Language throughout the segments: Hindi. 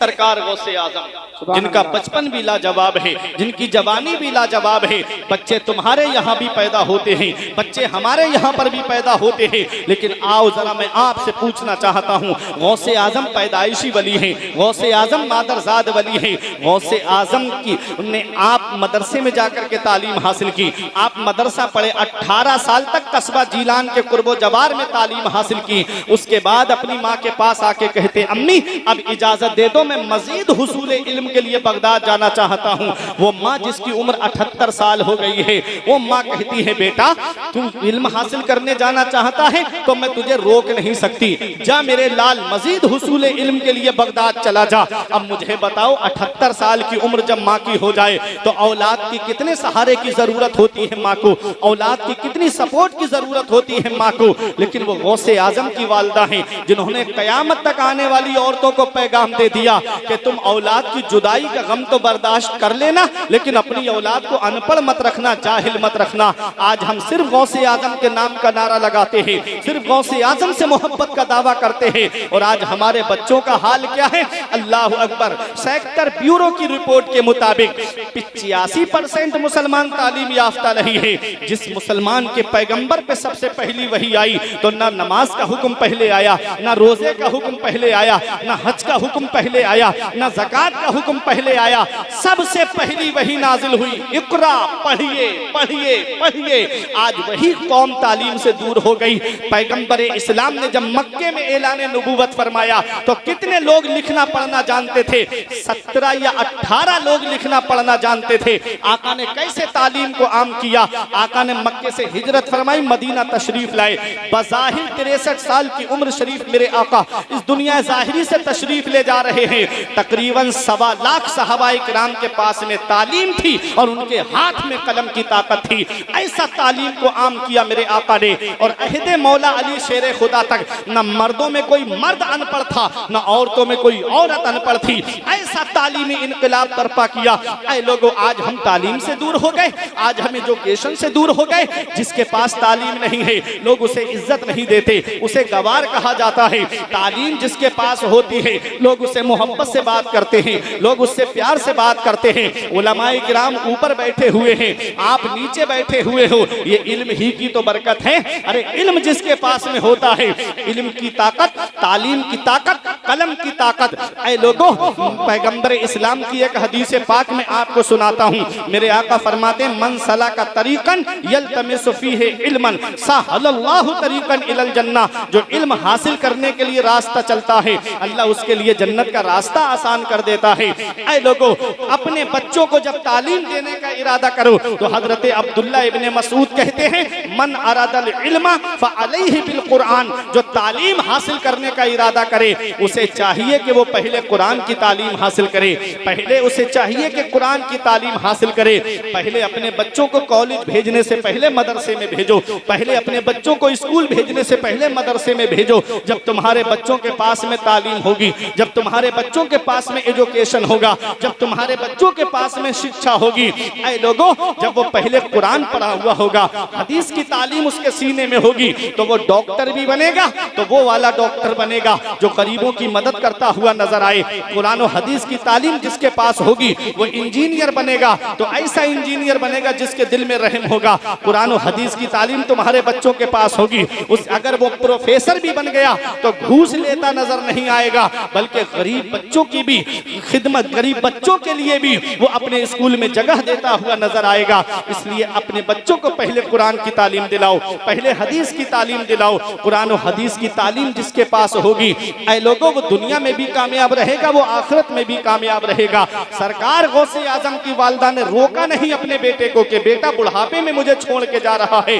सरकार गौसे आजम जिनका बचपन भी लाजवाब है, जिनकी जवानी भी लाजवाब है। बच्चे तुम्हारे यहाँ भी पैदा होते हैं, बच्चे हमारे यहाँ पर भी पैदा होते हैं, लेकिन आओ जरा मैं आपसे पूछना चाहता हूँ, गौसे आजम पैदाइशी वली हैं, गौसे आजम मादरजाद वली हैं। गौसे आजम की ने आप मदरसे में जाकर के तालीम हासिल की, आप मदरसा पढ़े, 18 साल तक कस्बा जीलान के कुर्बो जवार में तालीम हासिल की। उसके बाद अपनी माँ के पास आके कहते, अम्मी अब इजाजत दे दो, मैं मजीद हुसूल इल्म के लिए बगदाद जाना चाहता हूँ। वो माँ जिसकी उम्र 78 साल हो गई है, वो माँ कहती है, बेटा तू इल्म हासिल करने जाना चाहता है तो मैं तुझे रोक नहीं सकती, जा मेरे लाल मजीद हुसूल इल्म के लिए बगदाद चला जा। अब मुझे बताओ 78 साल की उम्र जब माँ की हो जाए तो औलाद की कितने सहारे की जरूरत होती है माँ को, औलाद की कितनी सपोर्ट की जरूरत होती है माँ को। लेकिन वो गौसे आजम की वालदा हैं जिन्होंने कयामत तक आने वाली औरतों को पैगाम दे दिया कि तुम औलाद की जुदाई का गम तो बर्दाश्त कर लेना, लेकिन अपनी औलाद को अनपढ़ मत रखना, जाहिल मत रखना। आज हम सिर्फ गौसे आजम के नाम का नारा लगाते हैं, सिर्फ गौसे आजम से मोहब्बत का दावा करते हैं, और आज हमारे बच्चों का हाल क्या है? अल्लाह अकबर। सेक्टर ब्यूरो की रिपोर्ट के मुताबिक 85% मुसलमान तालीम याफ्ता नहीं है। जिस मुसलमान के पैगंबर पे सबसे पहली वही आई तो ना नमाज का हुक्म पहले आया, ना रोजे का हुक्म पहले आया, ना हज का हुक्म पहले आया, ना ज़कात का हुक्म पहले आया, सबसे पहली वही नाजिल हुई, इक़रा, पढ़िए पढ़िए पढ़िए। आज वही कौम तालीम से दूर हो गई। पैगंबर इस्लाम ने जब मक्के में ऐलान नबूवत फरमाया तो कितने लोग लिखना पढ़ना जानते थे? 17 या 18 लोग लिखना पढ़ना जानते थे। आका ने कैसे तालीम को आम किया? आका ने मक्के से हिजरत फरमाई, मदीना तशरीफ लाए। बज़ाहिर 63 साल की उम्र शरीफ मेरे आका इस दुनिया ज़ाहिरी से तशरीफ ले जा रहे हैं। तकरीबन 1.25 लाख सहाबाए किराम के पास में तालीम थी और उनके हाथ में कलम की ताकत थी। ऐसा तालीम को आम किया मेरे आका ने। और अहदे मौला अली शेर खुदा तक न मर्दों में कोई मर्द अनपढ़ था, न औरतों में कोई औरत अनपढ़ थी। ऐसा तालीमी इनकलाब बर्पा किया। ऐ लोगों, आज हम तालीम से दूर हो गए, आज हम एजुकेशन से दूर हो गए। जिसके पास तालीम नहीं है लोग उसे इज्जत नहीं देते, उसे गवार कहा जाता है। तालीम जिसके पास होती है लोग उसे मोहब्बत से बात करते हैं, लोग उससे प्यार से बात करते हैं। उलमाए किराम ऊपर बैठे हुए हैं, आप नीचे बैठे हुए हो, ये इल्म ही की तो बरकत है। अरे इल्म जिसके पास में होता है, इल्म की ताकत, तालीम की ताकत, कलम की ताकत। ऐ लोगों, पैगंबर इस्लाम की एक हदीस पाक में आपको सुनाता हूँ। मेरे आका फरमाते हैं, मन सलका तरीकन यल्तमिसु फीहि इल्मन सहलल्लाहु तरीकन इलल जन्नह। जो इल्म हासिल करने के लिए रास्ता चलता है, अल्लाह उसके लिए जन्नत का रास्ता आसान कर देता है। ऐ लोगों, अपने बच्चों को जब तालीम देने का इरादा करो तो हजरत अब्दुल्ला इब्ने मसूद कहते हैं, मन अरादल इल्मा फअलैहि बिल कुरान। जो तालीम हासिल करने का इरादा करे उसे चाहिए कि वो पहले कुरान की तालीम हासिल करे, पहले उसे चाहिए कि कुरान की तालीम हासिल करे। पहले अपने बच्चों को कॉलेज भेजने से पहले मदरसे में भेजो, पहले अपने बच्चों को स्कूल भेजने से पहले मदरसे में भेजो। जब तुम्हारे बच्चों के पास में तालीम होगी, जब तुम्हारे बच्चों के पास में एजुकेशन होगा, जब तुम्हारे बच्चों के पास में शिक्षा होगी, ऐ लोगों, जब वो पहले कुरान पढ़ा हुआ होगा, हदीस की तालीम उसके सीने में होगी, तो वो डॉक्टर भी बनेगा, तो वो वाला डॉक्टर बनेगा जो गरीबों की मदद करता हुआ नजर आए। कुरान और हदीस की तालीम जिसके पास होगी वो इंजीनियर बनेगा, तो ऐसा इंजीनियर बनेगा जिसके दिल में रहम होगा। कुरान और हदीस की तालीम तुम्हारे बच्चों के पास होगी, उस अगर वो प्रोफेसर भी बन गया तो घूस लेता नजर नहीं आएगा, बल्कि गरीब बच्चों की भी खिदमत, गरीब बच्चों के लिए भी वो अपने स्कूल में जगह देता हुआ नजर आएगा। इसलिए अपने बच्चों को पहले कुरान की तालीम दिलाओ, पहले हदीस की तालीम दिलाओ। कुरान और हदीस की तालीम जिसके पास होगी, ऐ लोगों, वो दुनिया में भी कामयाब रहेगा, वो आखिरत में भी कामयाब रहेगा। सरकार गौसे आजम की वालदा ने रोका नहीं अपने बेटे को कि बेटा बुढ़ापे में मुझे छोड़ के जा रहा है,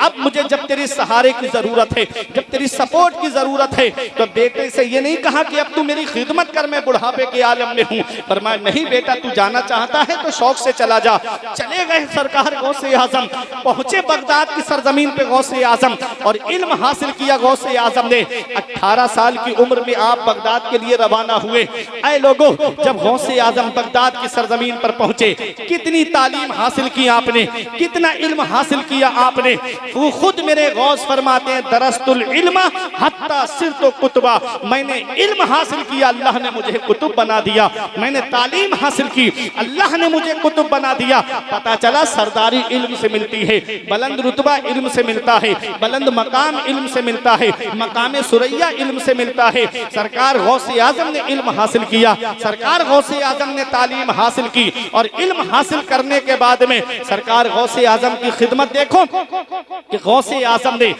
अब मुझे जब तेरी सहारे की जरूरत है, जब तेरी सपोर्ट की जरूरत है, तो बेटे से ये नहीं कहा कि अब तू मेरी खिदमत कर, मैं बुढ़ापे के आलम में हूँ। फरमाया, नहीं बेटा, तू जाना चाहता है तो शौक से चला जा। चले गए सरकार गौसे आजम, पहुंचे बगदाद की सरजमीन पे गौसे आजम और इल्म हासिल किया गौसे आजम ने। 18 साल की उम्र में आप बगदाद के लिए रवाना हुए। ऐ लोगों, जब गौसे आजम बगदाद की सरजमीन पर पहुंचे, कितनी तालीम हासिल की आपने, कितना इल्म हासिल किया आपने। वो खुद मेरे गौस फरमाते हैं, दरस्तुल इल्म हत्ता सिरतो कुतुबा, मैंने इल्म हासिल किया, अल्लाह ने मुझे कुतुब बना दिया। मैंने तालीम हासिल की, अल्लाह ने मुझे कुतुब बना दिया। पता चला सरदारी इल्म से मिलती है, बुलंद रुतबा इल्म से मिलता है, बुलंद मकाम इल्म से मिलता है, मकाम सुरैया इल्म से मिलता है। सरकार गौसे आजम ने इल्म हासिल किया, सरकार गौसे आजम ने तालीम हासिल की और इल्म हासिल करने के बाद में सरकार गौसे आजम की खिदमत देखो कि गौसे आजम ने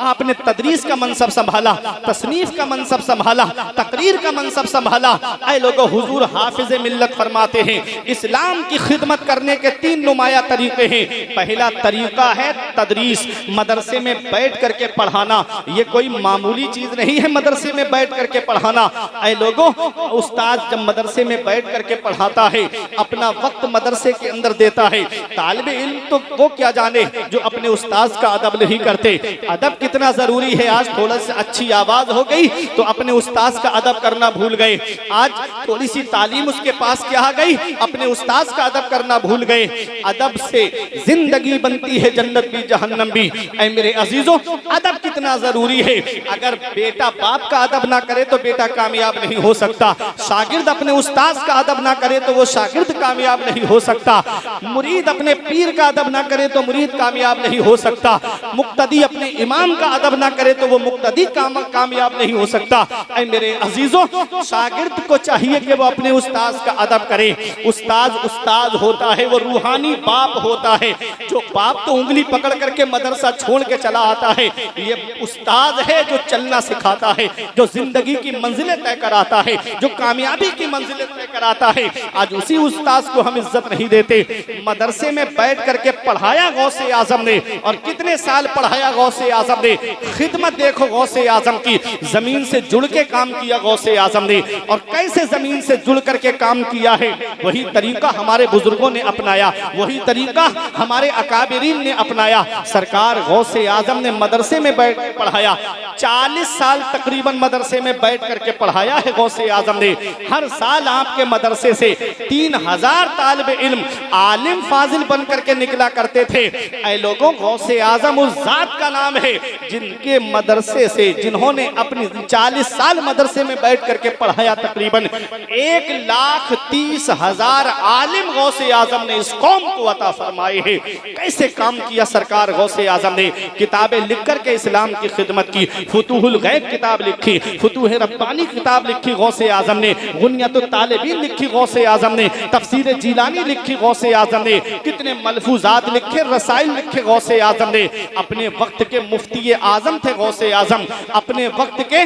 आपने तदरीस का मनसब संभाला, तसनीफ का मनसब संभाला, तकरीर का मनसब संभाला। ऐ लोगों, हुजूर हाफिज मिल्लत फरमाते हैं, इस्लाम की खिदमत करने के 3 नुमाया तरीके हैं। पहला तरीका है तदरीस, मदरसे में बैठ करके पढ़ाना। ये कोई मामूली चीज नहीं है मदरसे में बैठ करके पढ़ाना। ऐ लोगों, उस्ताद जब मदरसे में बैठ करके पढ़ाता है, अपना वक्त मदरसे के अंदर देता है। तालिब इल्म तो वो क्या जाने जो अपने उस्ताद का अदब नहीं करते। अदब कितना जरूरी है। आज थोड़ा सी अच्छी आवाज हो गई तो अपने उस्ताद का अदब करना भूल गए। आज थोड़ी सी तालीम उसके पास क्या आ गई, अपने उस्ताद का अदब करना भूल गए। अदब से जिंदगी बनती है, जन्नत भी जहन्नम भी। ऐ मेरे अजीजों, अदब कितना जरूरी है। अगर बेटा बाप का अदब ना करे तो बेटा कामयाब नहीं हो सकता। शागिर्द अपने उस्ताद का अदब ना करे तो वो शागिर्द कामयाब नहीं हो सकता। मुरीद अपने पीर का अदब ना करे तो मुरीद कामयाब नहीं हो सकता। मुक्तदी अपने इमाम का अदब ना करे तो वो मुक्तदी कामयाब नहीं हो सकता। ऐ मेरे अजीजों, शागिर्द को चाहिए कि वो अपने उस्ताद का अदब करे। उस्ताद होता है, वो रूहानी बाप होता है। जो बाप तो उंगली पकड़ करके मदरसा छोड़ के चला आता है, ये उस्ताद है जो चलना सिखाता है, जो जिंदगी की मंजिलें तय कराता है, जो कामयाबी की मंजिलें तय कराता है। आज उसी उस्ताद को हम इज्जत नहीं देते। मदरसे में बैठ करके पढ़ाया गौसे आजम ने, और कितने साल पढ़ाया गौसे आजम ने। खिदमत देखो गौसे आजम की, जमीन से जुड़ के काम किया गौसे आजम ने। और कैसे जमीन से जुड़ करके काम किया है, वही तरीका हमारे बुजुर्गों ने अपनाया, वही तरीका हमारे अकाबिरीन ने अपनाया। सरकार गौसे आजम ने मदरसे में बैठ पढ़ाया, 40 साल तकरीबन मदरसे में बैठ करके पढ़ाया है गौसे आजम ने। हर साल आपके मदरसे से 3000 तालिब इल्म आलिम फाजिल बन करके निकला करते थे। ऐ लोगों, गौसे आजम उस जात का नाम है जिनके मदरसे से, जिन्होंने अपनी 40 साल मदरसे में बैठ करके पढ़ाया, तकरीबन 1,30,000 आलिम गौसे आजम ने इस कौम को अता फरमाए हैं। कैसे काम किया सरकार गौसे आजम ने। किताबें लिख करके इस्लाम की खिदमत की। फुतूहुल गैब किताब लिखी, फुतूह रब्बानी किताब लिखी गौसे आजम ने, गुनियतुत तालिबीन लिखी गौसे आजम ने, तफसीर जीलानी लिखी गौसे आजम ने, कितने मलफूजात लिखे, रसाइल लिखे गौसे आजम ने। अपने वक्त के मुफ्ती आजम थे गौसे आजम, अपने वक्त के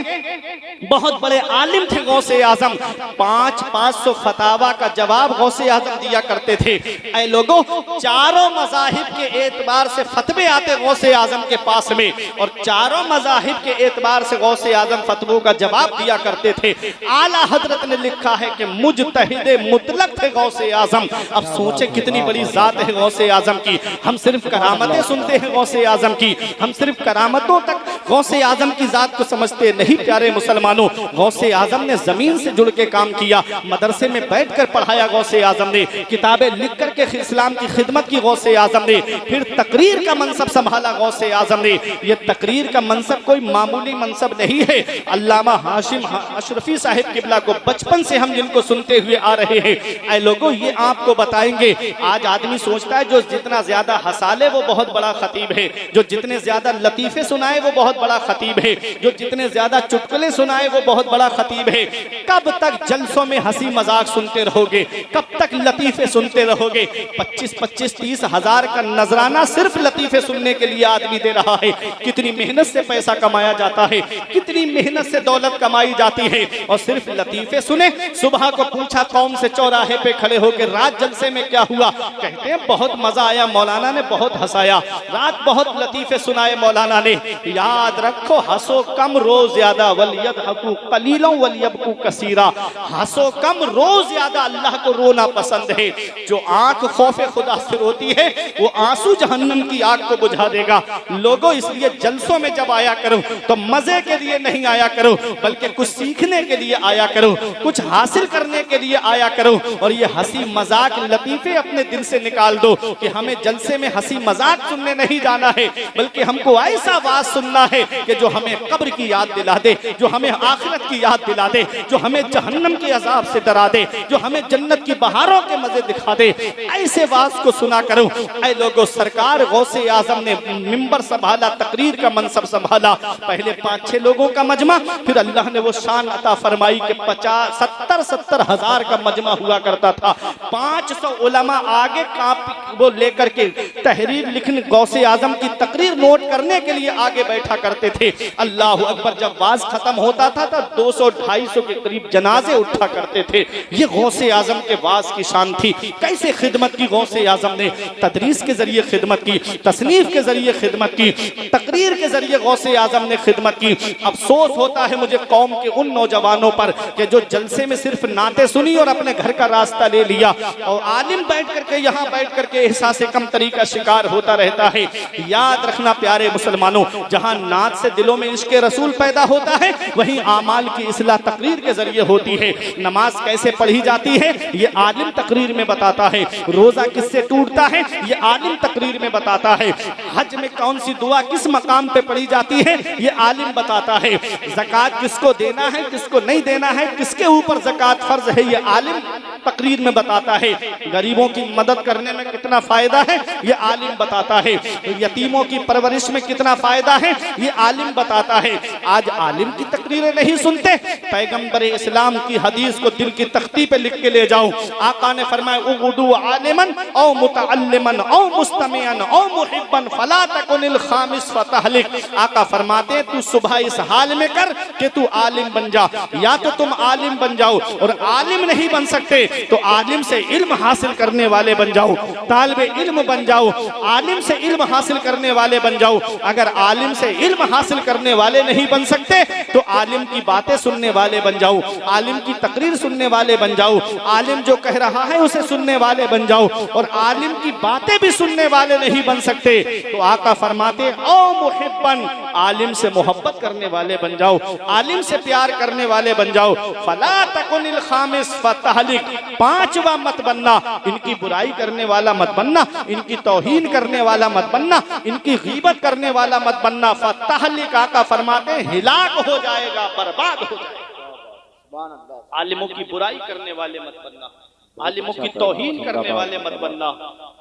बहुत बड़े आलिम थे गौसे आजम। 500 फतावा का जवाब गौसे आजम दिया करते थे। ऐ लोगों, चारों मज़ाहिब के एतबार से फतवे आते गौसे आजम के पास में, और चारों मज़ाहिब के एतबार से गौसे आजम फतवों का जवाब दिया करते थे। आला हजरत ने लिखा है कि मुजतहिद मुतलक थे गौसे आजम। अब सोचे कितनी बड़ी जात है गौसे आजम की। हम सिर्फ करामतें सुनते हैं गौसे आजम की, हम सिर्फ करामतों तक गौसे आजम की जात को समझते नहीं। प्यारे मुसलमानों, गौसे आजम ने जमीन से जुड़ के काम किया, मदरसे में बैठ कर पढ़ाया गौसे आजम ने, किताबें लिख करके इस्लाम की खिदमत की गौसे आजम ने, फिर तकरीर का मनसब संभाला गौसे आजम ने। यह तकरीर का मनसब कोई मामूली मनसब नहीं है। अल्लामा हाशिम अशरफी साहिब किबला को बचपन से हम जिनको सुनते हुए आ रहे हैं, ऐ लोगों, ये आपको बताएंगे। आज आदमी सोचता है जो जितना ज्यादा हंसाले वो बहुत बड़ा खतीब है, जो जितने ज्यादा लतीफे सुनाए वो बहुत बड़ा खतीब है, जो जितने ज्यादा चुटकुले सुनाए वो बहुत बड़ा खतीब है। कब तक जलसों में हंसी मजाक सुनते रहोगे, कब तक लतीफे सुनते रहोगे। 25-30 हजार का नजराना सिर्फ लतीफे सुनने के लिए आदमी दे रहा है। कितनी मेहनत से पैसा कमाया जाता है, कितनी मेहनत से दौलत कमाई जाती है, और सिर्फ लतीफे सुने। सुबह को पूछा कौम से चौराहे पे खड़े होकर रात जलसे में क्या हुआ, कहते हैं बहुत मजा आया, मौलाना ने बहुत हंसाया, रात बहुत लतीफे सुनाए मौलाना ने। याद रखो, हंसो कम रोज ज्यादा, वलियदहकू कलीलों वलियबकू कसीरा। हंसो कम रोज ज्यादा, अल्लाह को रोना पसंद है। जो आंख खौफे खुदा से रोती है वो आंख आंसू जहन्नम की आग को बुझा देगा। लोगों, इसलिए जलसों में जब आया करो तो मजे के लिए नहीं आया करो, बल्कि कुछ सीखने के लिए आया करो, कुछ हासिल करने के लिए आया करो। और ये हंसी मजाक लतीफे अपने दिल से निकाल दो कि हमें जलसे में हंसी मजाक सुनने नहीं जाना है, बल्कि हमको ऐसा वाज सुनना है कि जो हमें कब्र की याद दिला दे, जो हमें आखिरत की याद दिला दे, जो हमें जहन्नम के अजाब से डरा दे, जो हमें जन्नत की बहारों के मजे दिखा दे। ऐसे वाज को सुना करो। ऐ लोगों, सरकार गौसे आजम ने मिंबर संभाला, तकरीर का मनसब संभाला। पहले 5-6 लोगों का मजमा, फिर अल्लाह ने वो शान अता फरमाई कि 50-70 हजार का मजमा हुआ करता था। 500 उलमा आगे कापी वो लेकर के तहरीर लिखने, गौसे आजम की तकरीर नोट करने के लिए आगे बैठा करते थे। अल्लाह अकबर, जब वाज खत्म होता था तो 200-250 के करीब जनाजे उठा करते थे। ये गौसे आजम के वाज की शान थी। कैसे खिदमत की गौसे आजम ने, तदरीस के जरिए खिदमत की, तसनीफ के जरिए खिदमत की, तकरीर के जरिए गौसे आजम ने खिदमत की। अफसोस होता है मुझे कौम के उन नौजवानों पर कि जो जलसे में सिर्फ नाते सुनी और अपने घर का रास्ता ले लिया, और आलिम बैठ करके यहाँ बैठ करके एहसास कम तरीका शिकार होता रहता है। याद रखना प्यारे मुसलमानों, जहाँ नात से दिलों में इश्क रसूल पैदा होता है, वहीं आमाल की इस्लाह तकरीर के जरिए होती है। नमाज कैसे पढ़ी जाती है ये आलिम तकरीर में बताता है। रोजा किससे टूटता है ये आलिम तकरीर में बताता है। हज में कौन सी दुआ किस मकाम पे पढ़ी जाती है ये आलिम बताता है। ज़कात किसको देना है, किसको नहीं देना है, किसके ऊपर ज़कात फर्ज है, ये आलिम तकरीर में बताता है। गरीबों की मदद करने में कितना फायदा है ये आलिम बताता है। यतीमों की परवरिश में कितना फायदा है ये आलिम बताता है। आज आलिम की तकरीरें नहीं सुनते, पैगंबर इस्लाम की हदीस को दिल की तख्ती पे लिख के ले जाओ। आका ने फरमाया, उगुदू आलिमन औ मुतअल्लिमन औ मुस्तमिअन औ मुहिब्बन फला तकुनिल खामिस फतहलिक। आका फरमाते तू सुबह इस हाल में कर कि तू आलिम बन जा, या तो तुम आलिम बन जाओ, और आलिम नहीं बन सकते तो आलिम से इल्म हासिल करने वाले बन जाओ, तालिबे इल्म बन जाओ, आलिम से इल्म हासिल करने वाले बन जाओ। अगर आलिम से इल्म हासिल करने वाले नहीं बन सकते तो आलिम की बातें सुनने वाले बन जाओ, आलिम की तकरीर सुनने वाले बन जाओ, आलिम जो कह रहा है उसे सुनने वाले बन जाओ। और आलिम की बातें भी सुनने वाले नहीं बन सकते तो आका फरमाते ओ मुहिब्बन, आलिम से मोहब्बत करने वाले बन जाओ, आलिम से प्यार करने वाले बन जाओ। फला तकुनिल खामिस फतहलिक, 5वां मत बनना, इनकी बुराई करने वाला मत बनना, इनकी तौहीन करने वाला मत बनना, इनकी गीबत करने वाला मत बनना। फतहलिक आका फरमाते हिलाक हो जाएगा, बर्बाद हो जाएगा। आलिमों की बुराई करने वाले मत बनना, आलिमों की तौहीन करने वाले मत बनना,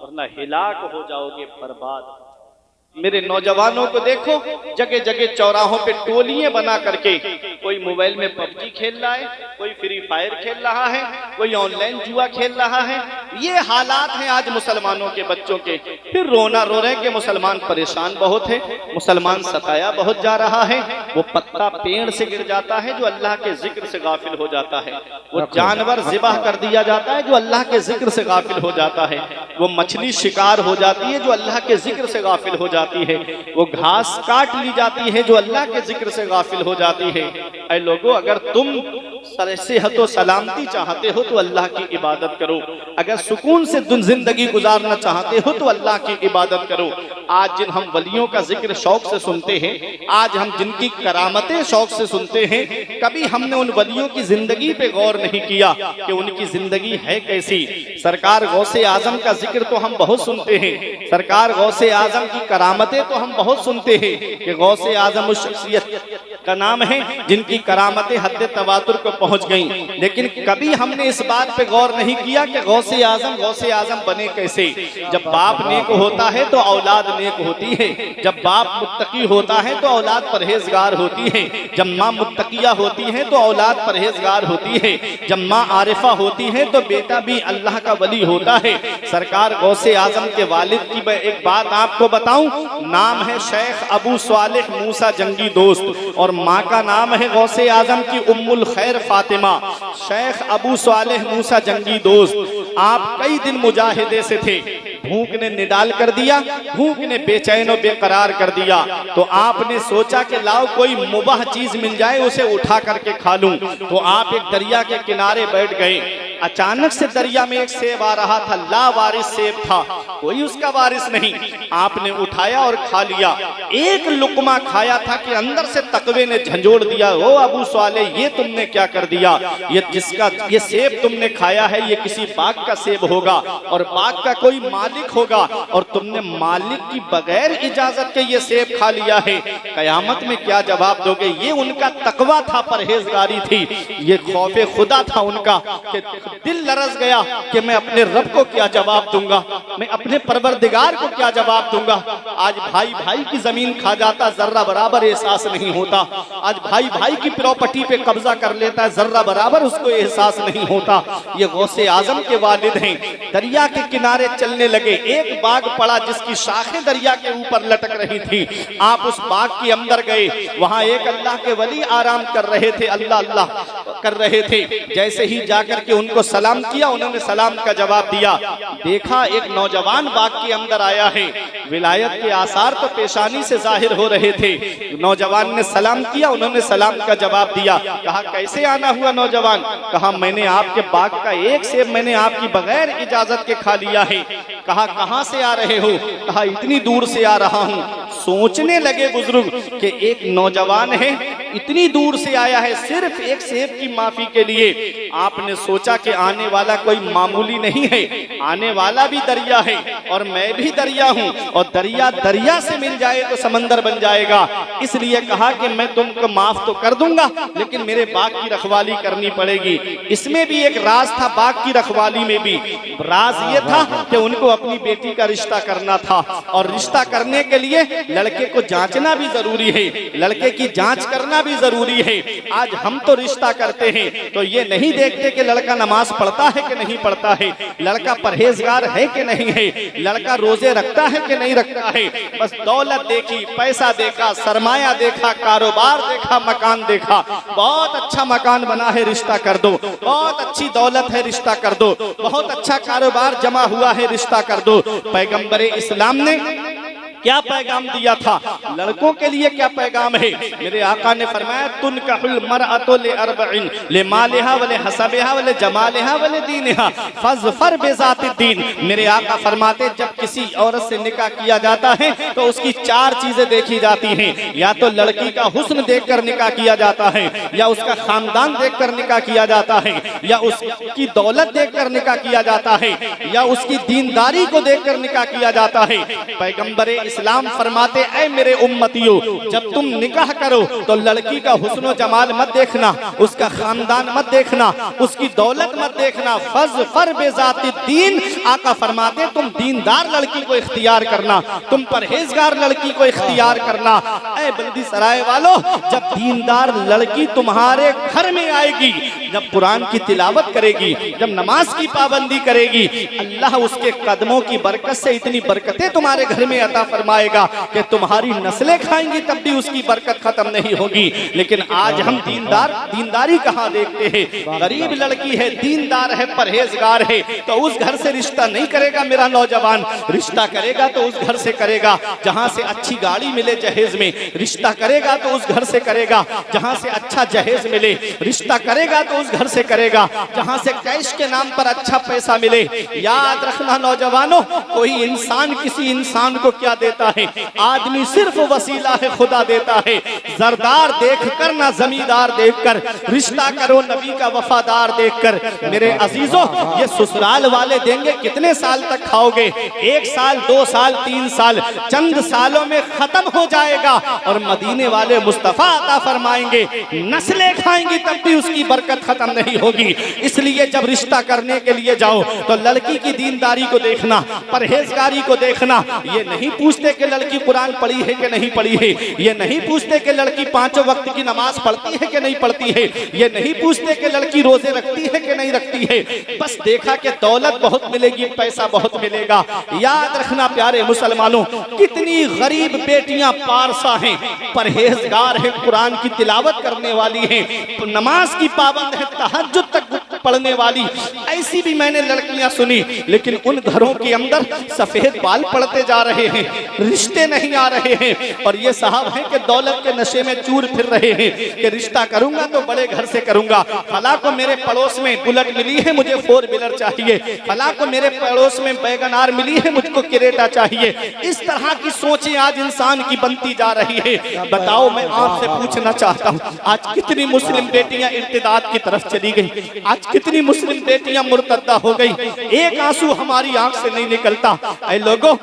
वरना हिलाक हो जाओगे, बर्बाद। मेरे नौजवानों को देखो, जगह जगह चौराहों पे टोलियां बना करके कोई मोबाइल में पबजी खेल रहा है, कोई फ्री फायर खेल रहा है, कोई ऑनलाइन जुआ खेल रहा है। ये हालात हैं आज मुसलमानों के बच्चों के। फिर रोना रो रहे कि मुसलमान परेशान बहुत है, मुसलमान सताया बहुत जा रहा है। वो पत्ता पेड़ से गिर जाता है जो अल्लाह के जिक्र से गाफिल हो जाता है, वो जानवर ज़िबाह कर दिया जाता है जो अल्लाह के जिक्र से गाफिल हो जाता है, वो मछली शिकार हो जाती है जो अल्लाह के जिक्र से गाफिल हो जाती है, वो घास काट ली जाती है जो अल्लाह के जिक्र से गाफिल हो जाती है। ऐ लोगों, अगर तुम सेहत व सलामती चाहते हो तो अल्लाह की इबादत करो, अगर सुकून से जिंदगी गुजारना चाहते हो तो अल्लाह की इबादत करो। आज जिन हम वलियों का जिक्र शौक से सुनते हैं, आज हम जिनकी करामतें शौक से सुनते हैं, कभी हमने उन वलियों की जिंदगी पे गौर नहीं किया कि उनकी जिंदगी है कैसी। सरकार गौसे आजम का जिक्र तो हम बहुत सुनते हैं, सरकार गौसे आजम की करामतें तो हम बहुत सुनते हैं कि गौसे आजम उस शख्सियत का नाम है जिनकी करामतें हद तवातुर को पहुंच गई, लेकिन कभी हमने इस बात पे गौर नहीं किया कि गौसे आजम बने कैसे। जब बाप नेक होता है तो औलाद नेक होती है, जब बाप मुत्तकी होता है तो औलाद परहेजगार होती है, जब माँ मुत्तकिया होती है तो औलाद परहेजगार होती है, जब माँ आरिफा होती है तो बेटा भी अल्लाह का वली होता है। सरकार गौसे आजम के वालिद की मैं एक बात आपको बताऊं, नाम है शेख अबू सालेह मूसा जंगी दोस्त, और माँ का नाम है गौसे आजम की उम्मुल खैर फातिमा। शेख अबू सालेह मूसा जंगी दोस्त, आप कई दिन मुजाहिदे से थे, भूख ने निडाल कर दिया, भूख ने बेचैन और बेकरार कर दिया, तो आपने सोचा कि लाओ कोई मुबाह चीज मिल जाए उसे उठा करके खा लूं। तो आप एक दरिया के किनारे बैठ गए। अचानक से दरिया में एक सेब आ रहा था, लावारिस सेब था। कोई उसका वारिस नहीं। आपने उठाया और खा लिया। एक लुकमा खाया था कि अंदर से तकवे ने झंझोड़ दिया, ओ अबू साले ये तुमने क्या कर दिया, ये सेब तुमने खाया है, ये किसी बाग का सेब होगा और बाग का कोई मालिक होगा और तुमने मालिक की बगैर इजाजत के ये सेब खा लिया है। कयामत में क्या जवाब दोगे? ये उनका तकवा था, परहेजगारी थी, ये खौफे खुदा था उनका कि दिल लरज गया कि मैं अपने रब को क्या जवाब दूंगा, मैं अपने परवरदिगार को क्या जवाब दूंगा। आज भाई भाई की जमीन खा जाता, जर्रा बराबर एहसास नहीं होता। आज भाई भाई की प्रॉपर्टी पे कब्जा कर लेता है, जर्रा बराबर उसको एहसास नहीं होता। ये गौसे आजम के वालिद हैं। दरिया के किनारे चलने लगे, एक बाग पड़ा जिसकी शाखें दरिया के ऊपर लटक रही थी। आप उस बाग के अंदर गए, वहां एक अल्लाह के वली आराम कर रहे थे, अल्लाह अल्लाह कर रहे थे। जैसे ही जाकर के उनको सलाम किया, उन्होंने सलाम का जवाब दिया। देखा एक नौजवान बाग के अंदर आया है, विलायत के आसार तो पेशानी से जाहिर हो रहे थे। नौजवान ने सलाम किया, उन्होंने सलाम का जवाब दिया। कहा कैसे आना हुआ नौजवान? कहा मैंने आपके बाग का एक सेब मैंने आपकी बगैर इजाजत के खा लिया है। कहा कहां से आ रहे हो? कहा इतनी दूर से आ रहा हूं। सोचने लगे बुजुर्ग कि एक नौजवान है, इतनी दूर से आया है सिर्फ एक सेब की माफी के लिए। आपने सोचा कि आने वाला कोई मामूली नहीं है, आने वाला भी दरिया है और मैं भी दरिया हूँ, और दरिया दरिया से मिल जाए तो समंदर बन जाएगा। इसलिए कहा कि मैं तुमको माफ तो कर दूंगा, लेकिन मेरे बाग की रखवाली करनी पड़ेगी। इसमें भी एक राज था, बाग की रखवाली में भी राज ये था कि उनको अपनी बेटी का रिश्ता करना था, और रिश्ता करने के लिए लड़के को जांचना भी जरूरी है, लड़के की जांच करना भी जरूरी है। आज हम तो रिश्ता करते हैं तो ये नहीं देखते कि लड़का नमाज पढ़ता है कि नहीं पढ़ता है, लड़का परहेजगार है कि नहीं है, लड़का रोजे रखता है कि नहीं रखता है। बस दौलत देखी, पैसा देखा, सरमाया देखा, कारोबार देखा, मकान देखा। बहुत अच्छा मकान बना है, रिश्ता कर दो। बहुत अच्छी दौलत है, रिश्ता कर दो। बहुत अच्छा कारोबार जमा हुआ है, रिश्ता कर दो। पैगंबर इस्लाम ने क्या पैगाम दिया था? लड़कों के लिए क्या पैगाम है? मेरे आका ने फरमाया तुनकाहुल मरअतु लिअरबइन लिमालिहा व लिहसबिहा व लिजमालिहा व लिदीनिहा फज़फर बिज़ातिद दीन। मेरे आका फरमाते जब किसी औरत से निकाह किया जाता है तो उसकी चार चीजें देखी जाती हैं। या तो लड़की का हुस्न देखकर निकाह किया जाता है, या उसका खानदान देखकर निकाह किया जाता है, या उसकी दौलत देखकर निकाह किया जाता है, या उसकी दीनदारी को देखकर निकाह किया जाता है। पैगंबर इस्लाम फरमाते ऐ मेरे उम्मतियों, जब तुम निकाह करो तो लड़की का हुस्न जमाल मत देखना, उसका खानदान मत देखना, उसकी दौलत मत देखना। फज़फर बिज़ातिद दीन, आका फरमाते तुम दीनदार लड़की को इख्तियार करना, तुम परहेजगार लड़की को इख्तियार करना। ऐ बल्दी सराय वालों, जब दीनदार लड़की तुम्हारे घर में आएगी, जब कुरान की तिलावत करेगी, जब नमाज की पाबंदी करेगी, अल्लाह उसके कदमों की बरकत से इतनी बरकतें तुम्हारे घर में अता फरमाएगा कि तुम्हारी नस्लें खाएंगी तब भी उसकी बरकत खत्म नहीं होगी। लेकिन आज हम दीनदारी कहाँ देखते हैं? गरीब लड़की है, दीनदार है, परहेजगार है, तो उस घर से रिश्ता नहीं करेगा मेरा नौजवान। रिश्ता करेगा तो उस घर से करेगा जहां से अच्छी गाड़ी मिले जहेज में, रिश्ता करेगा तो उस घर से करेगा जहां से अच्छा जहेज मिले, रिश्ता करेगा तो उस घर से करेगा जहां से कैश के नाम पर अच्छा पैसा मिले। याद रखना नौजवानों, कोई इंसान किसी इंसान को क्या देता है? आदमी सिर्फ वसीला है, खुदा देता है। जरदार देखकर ना जमींदार देखकर, रिश्ता करो नबी का वफादार देखकर। मेरे अजीजों, ये ससुराल वाले देंगे कितने साल तक खाओगे? 1 साल, 2 साल, 3 साल, चंद सालों में खत्म हो जाएगा। और मदीने वाले मुस्तफा अता फरमाएंगे, नस्लें खाएंगी तब भी उसकी बरकत खत्म नहीं होगी। इसलिए जब रिश्ता करने के लिए जाओ तो लड़की की दीनदारी को देखना, परहेजगारी को देखना। ये नहीं पूछते कि लड़की कुरान पढ़ी है कि नहीं पढ़ी है, ये नहीं पूछते कि लड़की 5 वक्त की नमाज पढ़ती है कि नहीं पढ़ती है, ये नहीं पूछते कि लड़की रोजे रखती है कि नहीं रखती है। बस देखा कि दौलत बहुत मिलेगी, पैसा बहुत मिलेगा। याद रखना प्यारे मुसलमानों, कितनी गरीब बेटियां पारसा हैं, परहेजगार हैं, कुरान की तिलावत करने वाली हैं, नमाज की पाबंद है, तहज्जुद तक पढ़ने वाली, ऐसी भी मैंने लड़कियां सुनी, लेकिन उन घरों के अंदर सफेद बाल पड़ते जा रहे हैं, रिश्ते नहीं आ रहे हैं। और ये साहब हैं कि दौलत के नशे में चूर फिर रहे हैं कि रिश्ता करूंगा तो बड़े घर से करूंगा, फला को मेरे पड़ोस में बुलेट मिली है, मुझे 4 व्हीलर चाहिए, फला को मेरे पड़ोस में वैगनार मिली है, मुझको क्रेटा चाहिए। इस तरह की सोचें आज इंसान की बनती जा रही है। बताओ, मैं आपसे पूछना चाहता हूँ, आज कितनी मुस्लिम बेटियां इर्तिदाद की तरफ चली गई, आज कितनी मुस्लिम बेटियां मुर्तद्दा हो गई, एक आंसू हमारी आंख से नहीं निकलता। ऐ लोगों,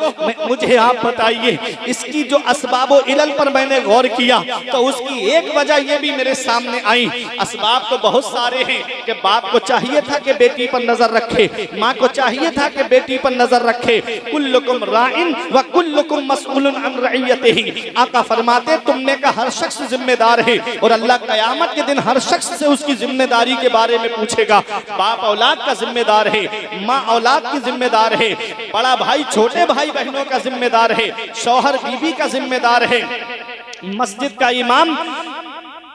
मुझे आप बताइए, इसकी जो असबाबो इलल पर मैंने गौर किया तो उसकी एक वजह ये भी मेरे सामने आई। असबाब तो बहुत सारे हैं कि बाप को चाहिए था कि बेटी पर नजर रखे, माँ को चाहिए था कि बेटी पर नजर रखे। कुल्लुकुम राइन व कुल्लुकुम मसऊलुन अन रइयतिही। आका फरमाते तुमने का हर शख्स जिम्मेदार है और अल्लाह कयामत के दिन हर शख्स से उसकी जिम्मेदारी के बारे में पूछेगा। बाप औलाद का जिम्मेदार है, माँ औलाद की जिम्मेदार है, बड़ा भाई छोटे भाई बहनों का जिम्मेदार है, शौहर बीवी का जिम्मेदार है, मस्जिद का इमाम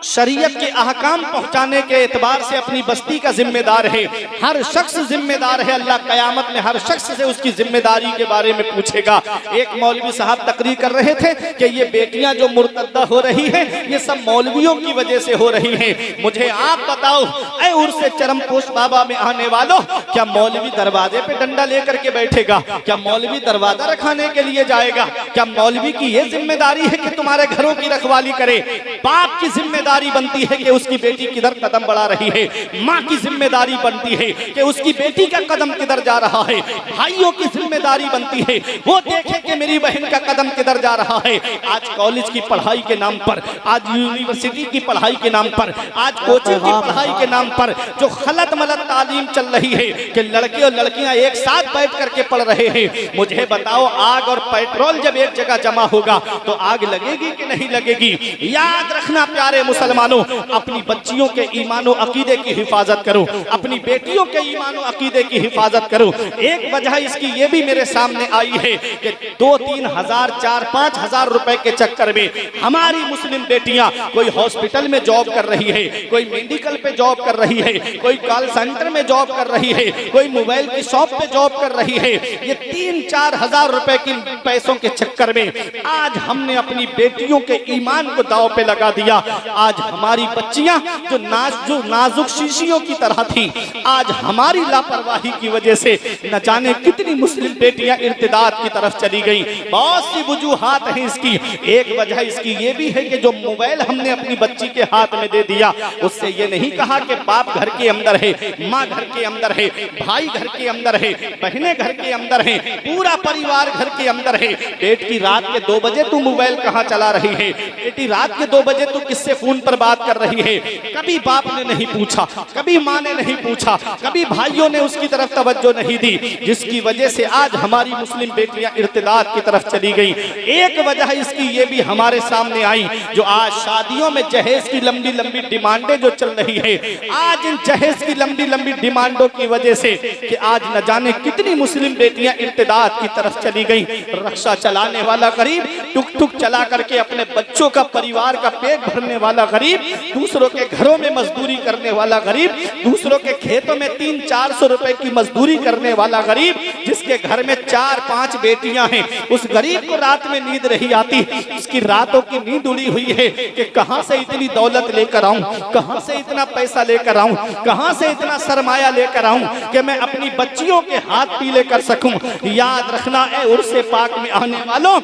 शरीयत के अहकाम पहुंचाने के एतबार से अपनी बस्ती का जिम्मेदार है। हर शख्स जिम्मेदार है। अल्लाह कयामत में हर शख्स से उसकी जिम्मेदारी के बारे में पूछेगा। एक मौलवी साहब तकरीर कर रहे थे कि ये बेटियां जो मुर्तद्दा हो रही हैं, ये सब मौलवियों की वजह से हो रही हैं। मुझे आप बताओ, ऐ उर्से चरमपोश बाबा में आने वालों, क्या मौलवी दरवाजे पे डंडा लेकर के बैठेगा? क्या मौलवी दरवाजा रखाने के लिए जाएगा? क्या मौलवी की ये जिम्मेदारी है कि तुम्हारे घरों की रखवाली करे? बाप की जिम्मेदारी बनती है कि उसकी बेटी किधर कदम बढ़ा रही है, माँ की जिम्मेदारी बनती है कि उसकी बेटी का कदम किधर जा रहा है, भाइयों की जिम्मेदारी बनती है वो देखे कि मेरी बहन का कदम किधर जा रहा है। आज कॉलेज की पढ़ाई के नाम पर, आज यूनिवर्सिटी की पढ़ाई के नाम पर, आज कोचिंग की पढ़ाई के नाम पर जो खलत मलत तालीम चल रही है कि लड़के और लड़कियां एक साथ बैठ करके पढ़ रहे हैं। मुझे बताओ, आग और पेट्रोल जब एक जगह जमा होगा तो आग लगेगी कि नहीं लगेगी? याद रखना प्यारे मुसलमानों, अपनी बच्चियों के ईमानो अकीदे की हिफाजत करो, अपनी बेटियों के ईमानो अकीदे की हिफाजत करो। एक वजह इसकी ये भी मेरे सामने आई है कि 2-3 हजार 4-5 हजार रुपए के चक्कर में हमारी मुस्लिम बेटियां कोई हॉस्पिटल में जॉब कर रही है, कोई मेडिकल पे जॉब कर रही है, कोई कॉल सेंटर में जॉब कर रही है, कोई मोबाइल की शॉप पे जॉब कर रही है। ये 3-4 हजार रुपए की पैसों के चक्कर में आज हमने अपनी बेटियों के ईमान को दांव पे लगा दिया। आज हमारी बच्चियां जो नाजुक शीशियों की तरह थी, आज हमारी लापरवाही की वजह से न जाने कितनी मुस्लिम बेटियां इर्तिदाद की तरफ चली गई। बहुत सी वजूहात हैं इसकी। एक वजह इसकी ये भी है कि जो मोबाइल हमने अपनी बच्ची के हाथ में दे दिया, उससे ये नहीं कहा कि बाप घर के अंदर है, माँ घर के अंदर है, भाई घर के अंदर है, बहनें घर के अंदर है, पूरा परिवार घर के अंदर है। बेटी रात के 2 बजे तू मोबाइल कहाँ चला रही है? बेटी रात के 2 बजे तू किससे फोन पर बात कर रही है? कभी बाप ने नहीं पूछा, कभी माँ ने नहीं पूछा, कभी भाइयों ने उसकी तरफ तवज्जो नहीं दी, जिसकी वजह से आज हमारी मुस्लिम बेटियां इर्तिदाद की तरफ चली गई। एक वजह इसकी ये भी हमारे सामने आई, जो आज शादियों में जहेज की लंबी लंबी डिमांडें जो चल रही है, आज इन जहेज की लंबी लंबी डिमांडों की वजह से कि आज न जाने कितनी मुस्लिम बेटियां इर्तिदाद की तरफ चली गई। रक्षा चलाने वाला गरीब, टुक टुक चला करके अपने बच्चों का, परिवार का पेट भरने वाला गरीब, दूसरों के घरों में मजदूरी करने वाला गरीब, दूसरों के खेतों में 300-400 रुपए की मजदूरी करने वाला गरीब, जिसके घर में 4-5 बेटियां हैं, उस गरीब को रात में नींद नहीं आती। उसकी रातों की नींद उड़ी हुई है कि कहां से इतनी दौलत लेकर आऊं, कहां से इतना पैसा लेकर आऊं, कहां से इतना सरमाया लेकर आऊं कि मैं अपनी बच्चियों के हाथ पीले कर सकूं। याद रखना, ए उर्से पाक में आने वालों,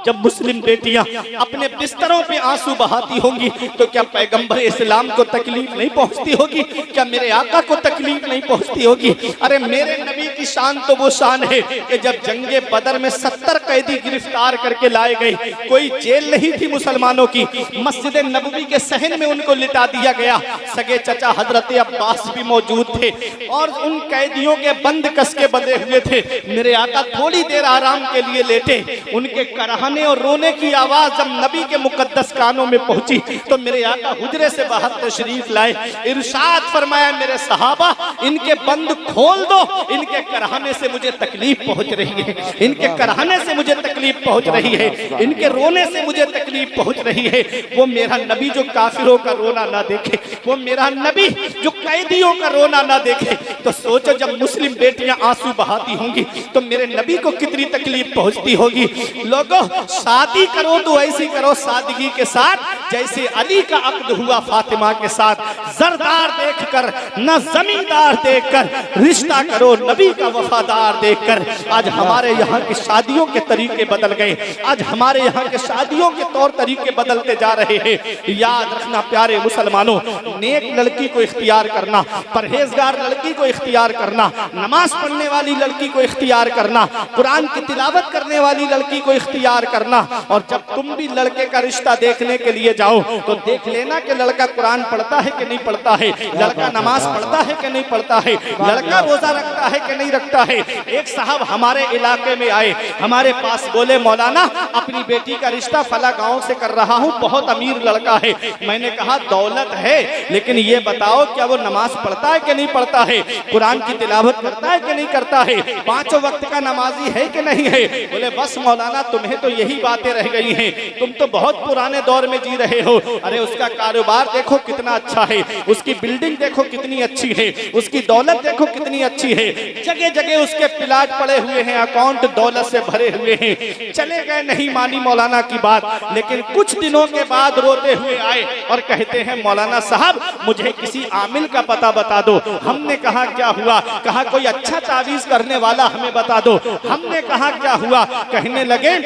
जब मुस्लिम बेटियां अपने बिस्तरों पे आंसू बहाती होंगी तो क्या पैगंबर इस्लाम को तकलीफ नहीं पहुंचती होगी? क्या मेरे आका को तकलीफ नहीं पहुंचती होगी? अरे मेरे नबी की शान तो वो शान है कि जब जंगे बदर में 70 कैदी गिरफ्तार करके लाए गए, कोई जेल नहीं थी मुसलमानों की, मस्जिद नबवी के सहन में उनको लिटा दिया गया। सगे चचा हजरत अब्बास भी मौजूद थे और उन कैदियों के बंद कस के बंधे हुए थे। मेरे आका थोड़ी देर आराम के लिए लेटे, उनके कराहने और रोने की आवाज जब नबी के मुकद्दस कानों में पहुंची तो मेरे आका हुजरे से बाहर तशरीफ लाए, इरशाद फरमाया, मेरे सहाबा इनके बंद खोल दो, इनके कराहने से मुझे तकलीफ पहुंच रही है, इनके कराहने से मुझे तकलीफ पहुंच रही है, इनके रोने से मुझे तकलीफ पहुंच रही है। वो मेरा नबी जो काफिरों का रोना ना देखे, वो मेरा नबी जो कैदियों का रोना ना देखे, तो सोचो जब मुस्लिम बेटियां आंसू बहाती होंगी तो मेरे नबी को कितनी तकलीफ पहुंचती होगी। लोगों, शादी करो तो ऐसी करो सादगी के साथ जैसे अली का अक्द हुआ फातिमा के साथ। जरदार देखकर न जमींदार देखकर रिश्ता करो, नबी का वफादार देखकर। आज हमारे यहाँ की शादियों के तरीके बदल गए, आज हमारे यहाँ के शादियों के तौर तरीके बदलते जा रहे हैं। याद रखना प्यारे मुसलमानों, नेक लड़की को इख्तियार करना, परहेजगार लड़की को इख्तियार करना, नमाज पढ़ने वाली लड़की को इख्तियार करना, कुरान की तिलावत करने वाली लड़की को इख्तियार करना। और जब तुम भी लड़के का रिश्ता देखने के लिए जाओ तो देख लेना कि लड़का कुरान पढ़ता है कि नहीं पढ़ता है, लड़का नमाज पढ़ता है कि नहीं पढ़ता है, लड़का रोजा रखता है कि नहीं रखता है। एक साहब हमारे इलाके में आए, हमारे पास बोले मौलाना अपनी बेटी का रिश्ता फला गांव से कर रहा हूं, बहुत अमीर लड़का है। मैंने कहा दौलत है, लेकिन ये बताओ क्या वो नमाज पढ़ता है कि नहीं पढ़ता है, कुरान की तिलावत करता है कि नहीं करता है, पांचों वक्त का नमाजी है कि नहीं है। बोले बस मौलाना तुम्हें तो यही बातें रह गई हैं, तुम तो बहुत पुराने दौर में जी रहे हो। अरे उसका कारोबार देखो कितना अच्छा है, उसकी बिल्डिंग देखो कितनी अच्छी है, उसकी दौलत देखो कितनी अच्छी है, जगह जगह उसके प्लाट पड़े हुए हैं, अकाउंट दौलत से भरे हुए हैं। चले गए, नहीं मानी मौलाना की बात, लेकिन कुछ दिनों के बाद रोते हुए आए और कहते हैं मौलाना साहब मुझे किसी आमिल का पता बता दो। हमने कहा क्या हुआ, कहा कोई अच्छा तावीज करने वाला हमें बता दो। हमने कहा क्या हुआ, कहने लगे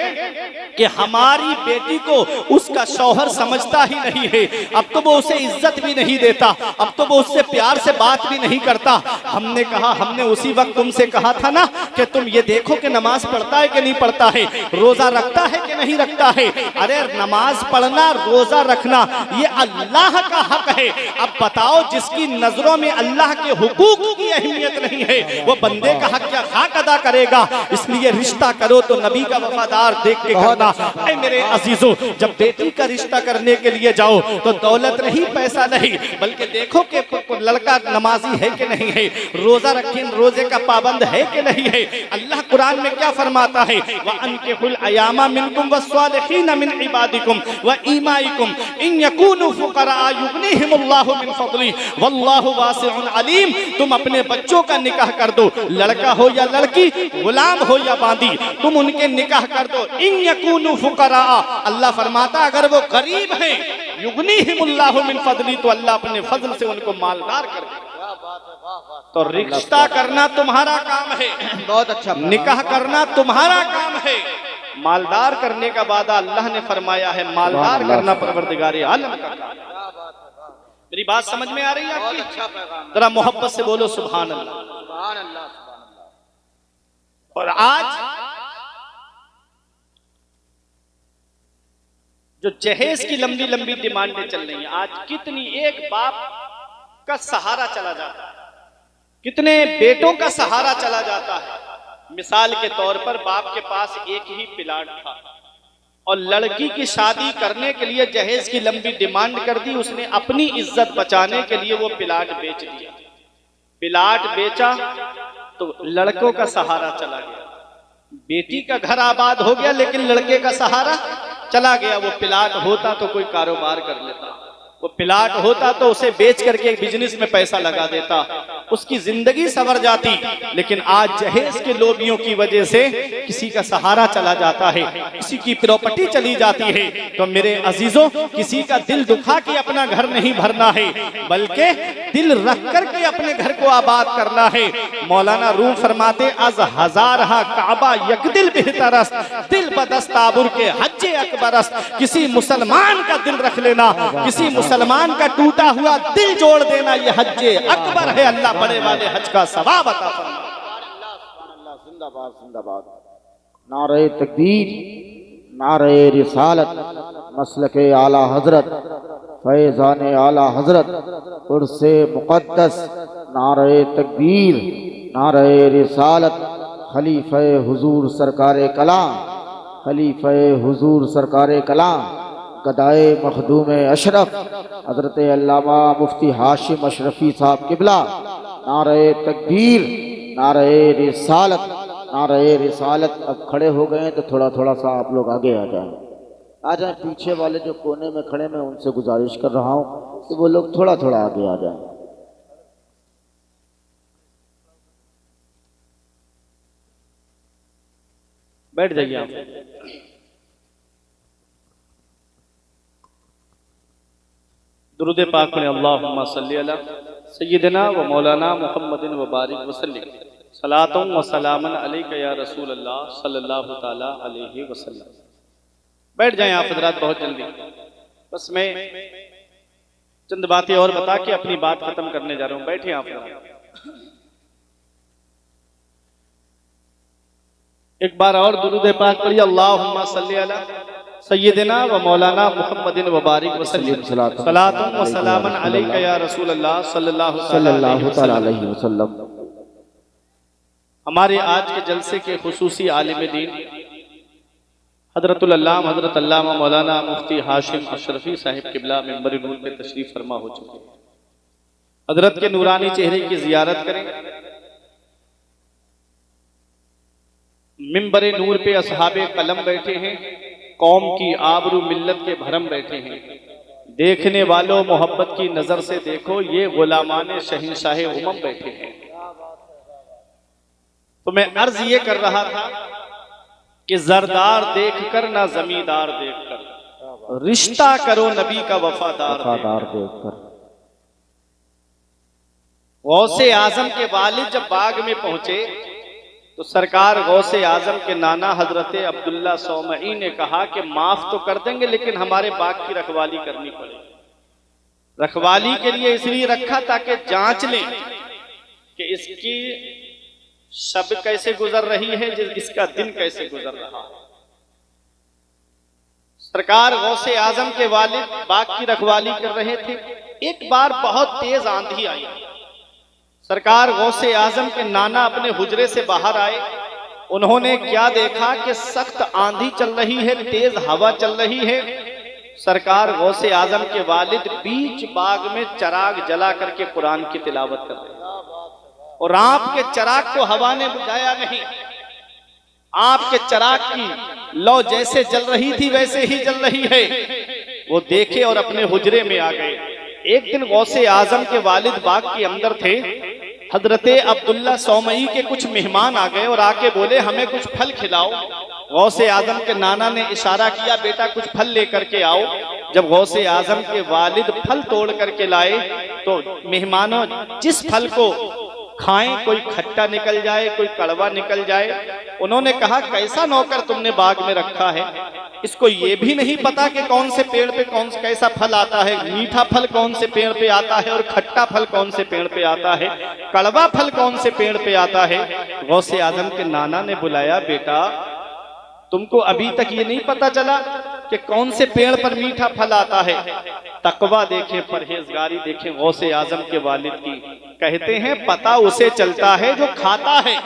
कि हमारी बेटी को उसका शौहर समझता ही नहीं है, अब तो वो उसे इज्जत भी नहीं देता, अब तो वो उससे प्यार से बात भी नहीं करता। हमने कहा हमने उसी वक्त तुमसे कहा था ना कि तुम ये देखो कि नमाज पढ़ता है कि नहीं पढ़ता है, रोजा रखता है कि नहीं रखता है। अरे नमाज पढ़ना रोजा रखना ये अल्लाह का हक है। अब बताओ जिसकी नजरों में अल्लाह के हुकूक की अहमियत नहीं है वो बंदे का हक क्या खाक अदा करेगा। इसलिए रिश्ता करो तो नबी का वफादार देख के करना। ऐ मेरे अजीजों, जब बेटी का रिश्ता करने के लिए जाओ तो दौलत नहीं, पैसा नहीं, बल्कि देखो कि लड़का नमाजी है कि नहीं है, रोजा रखे रोजे का पाबंद है कि नहीं है। अल्लाह कुरान में क्या फरमाता है, व अनकिहुल अयामा मिनकुम वस्सालिहीन मिन इबादिकुम व ईमाइकुम इन यकूनु फुकरा युगनिहिमुल्लाहु मिन फदली वल्लाहु वासिउन अलीम। तुम अपने बच्चों का निकाह कर दो, लड़का हो या लड़की, गुलाम हो या बांदी, तुम उनके निकाह कर दो। इन यकूनु फुकरा, अल्लाह फरमाता अगर वो गरीब हैं, युगनिहिमुल्लाहु मिन फदली, तो अल्लाह अपने फजल से उनको मालदार कर दे। तो रिश्ता करना तुम्हारा काम है, बहुत अच्छा, निकाह करना तुम्हारा काम है। मालदार करने का वादा अल्लाह ने फरमाया है, मालदार करना परवरदिगारे आलम का काम। मेरी बात समझ में आ रही है आपकी? जरा मोहब्बत से बोलो सुभान अल्लाह, सुभान अल्लाह, सुभान अल्लाह। और आज जो जहेज की लंबी लंबी डिमांडें चल रही हैं, आज कितनी एक बाप का सहारा चला जाता है, कितने बेटों का सहारा चला जाता है। मिसाल के तौर पर बाप के पास एक ही प्लाट था और लड़की की शादी करने के लिए जहेज की लंबी डिमांड कर दी, उसने अपनी इज्जत बचाने के लिए वो प्लाट बेच दिया। प्लाट बेचा तो लड़कों का सहारा चला गया, बेटी का घर आबाद हो गया लेकिन लड़के का सहारा चला गया। वो प्लाट होता तो कोई कारोबार कर लेता, वो प्लाट होता तो उसे बेच करके बिजनेस में पैसा लगा देता, उसकी जिंदगी संवर जाती। लेकिन आज जहेज के लोभियों की वजह से किसी का सहारा चला जाता है, किसी की प्रॉपर्टी चली जाती है। तो मेरे अजीजों, किसी का दिल दुखा के अपना घर नहीं भरना है, बल्कि दिल रख करके अपने घर को आबाद करना है। मौलाना रूम फरमाते अज हजार हा काबा यक दिल बेहतरस, दिल बदस्ताबुर के हज्जे अकबरस। किसी मुसलमान का दिल रख लेना, किसी मुसलमान का टूटा हुआ दिल जोड़ देना, ये हज्जे अकबर है। अल्लाह बड़े वाले हज का सवाब अता फरमाए। जिंदाबाद जिंदाबाद। नारे तकबीर, नारे रिसालत, मसलके आला हजरत, फैजान आला हजरत, उर्से मुक़द्दस। नारे तकबीर, नारे रिसालत, खलीफे हुजूर सरकारे कलाम, खलीफे हुजूर सरकारे कलाम, गदाए मखदूम अशरफ हजरत अल्लामा मुफ्ती हाशिम अशरफी साहब किबला। नारे तकबीर, नारे रिसालत, नारे रिसालत। अब खड़े हो गए हैं तो थोड़ा थोड़ा सा आप लोग आगे आ जाएं। पीछे वाले जो कोने में खड़े, मैं उनसे गुजारिश कर रहा हूँ कि वो लोग थोड़ा थोड़ा आगे आ जाएं। बैठ जाइए आप। दुरूद पाक में अल्लाहुम्मा सल्ली अला सय्यिदना व मौलाना मुहम्मदिन व बारिक वसल्लिम सलातुम व सलामन अलैका या रसूल अल्लाह सल्लल्लाहु ताला अलैहि वसल्लम। बैठ जाएं आप हजरात बहुत जल्दी। बस मैं चंद बातें और बता के अपनी बात खत्म करने जा रहा हूं। बैठे आप। एक बार और दुरूद पाक पढ़िए। अल्लाहुम्मा सल्ली अला सय्यिदना व मौलाना मुहम्मदिन व बारिक वसल्लम सलातुम व सलामन अलैका या रसूल अल्लाह सल्लल्लाहु ताला अलैहि वसल्लम। हमारे आज के जलसे के खुसूसी आलिम दीन हजरतुल अल्लामा हजरत अल्लामा मौलाना मुफ्ती हाशिम अशरफी साहिब किबला मिंबर नूर पे तशरीफ फरमा हो चुके हैं। हजरत के नूरानी चेहरे की जियारत करें। मिंबर नूर पे असहाबे कलम बैठे हैं, कौम की आबरू मिल्लत के भरम बैठे हैं। देखने वालों मोहब्बत की नजर से देखो, ये गुलामाने शहंशाहे उमम बैठे हैं। तो मैं अर्ज ये कर रहा था कि जरदार देखकर ना जमींदार देखकर, रिश्ता करो नबी का वफादार देखकर। गौसे आजम के वालिद जब बाग में पहुंचे तो सरकार गौसे आजम के नाना हजरत अब्दुल्ला सौमई ने कहा कि माफ तो कर देंगे लेकिन हमारे बाग की रखवाली करनी पड़ेगी। रखवाली के लिए इसलिए रखा ताकि जांच लें कि इसकी शब कैसे गुजर रही है, इसका दिन कैसे गुजर रहा है। सरकार गौसे आजम के वालिद बाग की रखवाली कर रहे थे। एक बार बहुत तेज आंधी आई। सरकार गौसे आजम के नाना अपने हुजरे से बाहर आए। उन्होंने क्या देखा कि सख्त आंधी चल रही है, तेज हवा चल रही है। सरकार गौसे आजम के वालिद बीच बाग में चराग जला करके कुरान की तिलावत कर रहे हैं और आपके चराग को हवा ने बुझाया नहीं। आपके चराग की लौ जैसे जल रही थी वैसे ही जल रही है। वो देखे और अपने हुजरे में आ गए। एक दिन गौसे आजम के वालिद बाग के अंदर थे। हजरते अब्दुल्ला सौमई के कुछ मेहमान आ गए और आके बोले हमें कुछ फल खिलाओ। गौसे आजम के नाना ने इशारा किया बेटा कुछ फल लेकर के आओ। जब गौसे आजम के वालिद फल तोड़ करके लाए तो मेहमानों जिस फल को खाएं कोई खट्टा निकल जाए कोई कड़वा निकल जाए। उन्होंने कहा कैसा नौकर तुमने बाग में रखा है, इसको ये भी नहीं पता कि कौन से पेड़ पे कौन सा कैसा फल आता है, मीठा फल कौन से पेड़ पे आता है और खट्टा फल कौन से पेड़ पे आता है, कड़वा फल कौन से पेड़ पे आता है। गौसे आजम के नाना ने बुलाया बेटा तुमको अभी तक ये नहीं पता चला कि कौन से पेड़ पर मीठा फल आता है। तकवा देखें, परहेजगारी देखें गौसे आजम के वालिद की। कहते हैं पता उसे चलता है जो खाता है।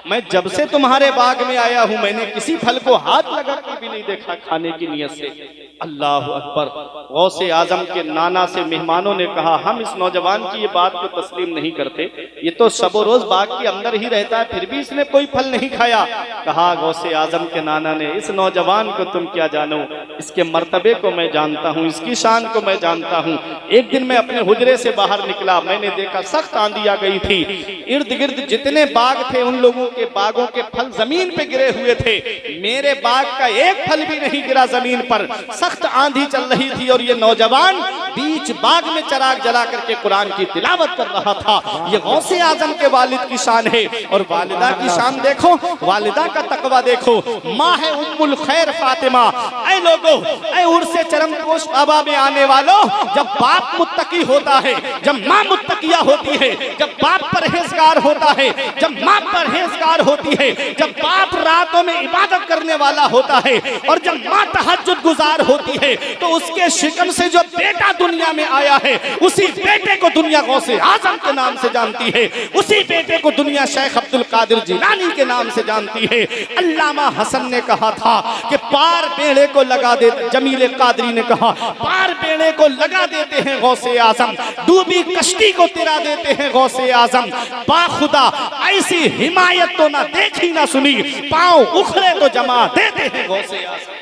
मैं जब से तुम्हारे बाग में आया हूं मैंने किसी फल को हाथ लगा कर भी नहीं देखा खाने की नियत से। अल्लाह अकबर। गौसे आजम के नाना से मेहमानों ने कहा हम इस नौजवान की ये बात को तस्लीम नहीं करते, ये तो शबो रोज बाग के अंदर ही रहता है फिर भी इसने कोई फल नहीं खाया। कहा गौसे आजम के नाना ने इस नौजवान को तुम क्या जानो, इसके मर्तबे को मैं जानता हूँ, इसकी शान को मैं जानता हूँ। एक दिन मैं अपने हुजरे से बाहर निकला, मैंने देखा सख्त आंधी आ गई थी। इर्द गिर्द जितने बाग थे उन लोगों के बागों के फल जमीन पे गिरे हुए थे। मेरे बाग का एक फल भी नहीं गिरा जमीन पर। सख्त आंधी चल रही थी और ये नौजवान बीच बाग में चराग जला करके कुरान की तिलावत कर रहा था। ये गौसे आजम के वालिद की शान है। और वालिदा की शान देखो, वालिदा का तकवा देखो। माँ है उम्मुल खैर फातिमा। ऐ लोगों, ऐ उर्से चरम पोश बाबा में आने वालों, जब बाप मुत्तकी होता है, जब माँ मुत्तकिया होती है, जब बाप परहेजगार होता है, जब माँ परहेजगार होती है, जब बाप रातों में इबादत करने वाला होता है और जब माँ तहज्जुद गुजार होती है, तो उसके शिकम से जो बेटा दुनिया में आया है उसी बेटे को दुनिया गौसे आजम के नाम से जानती है। उसी बेटे को दुनिया शेख अब्दुल कादिर जिलानी के नाम से जानती है। अल्लामा हसन ने कहा था कि पार बेड़े को लगा देते, जमील कादरी ने कहा पार बेड़े को लगा देते हैं गौसे आजम, डूबी कश्ती को तिरा देते हैं गौसे आजम। बाखुदा ऐसी हिमायत तो ना देखी ना सुनी, पांव उखड़े तो जमा देते हैं गौसे आज़म।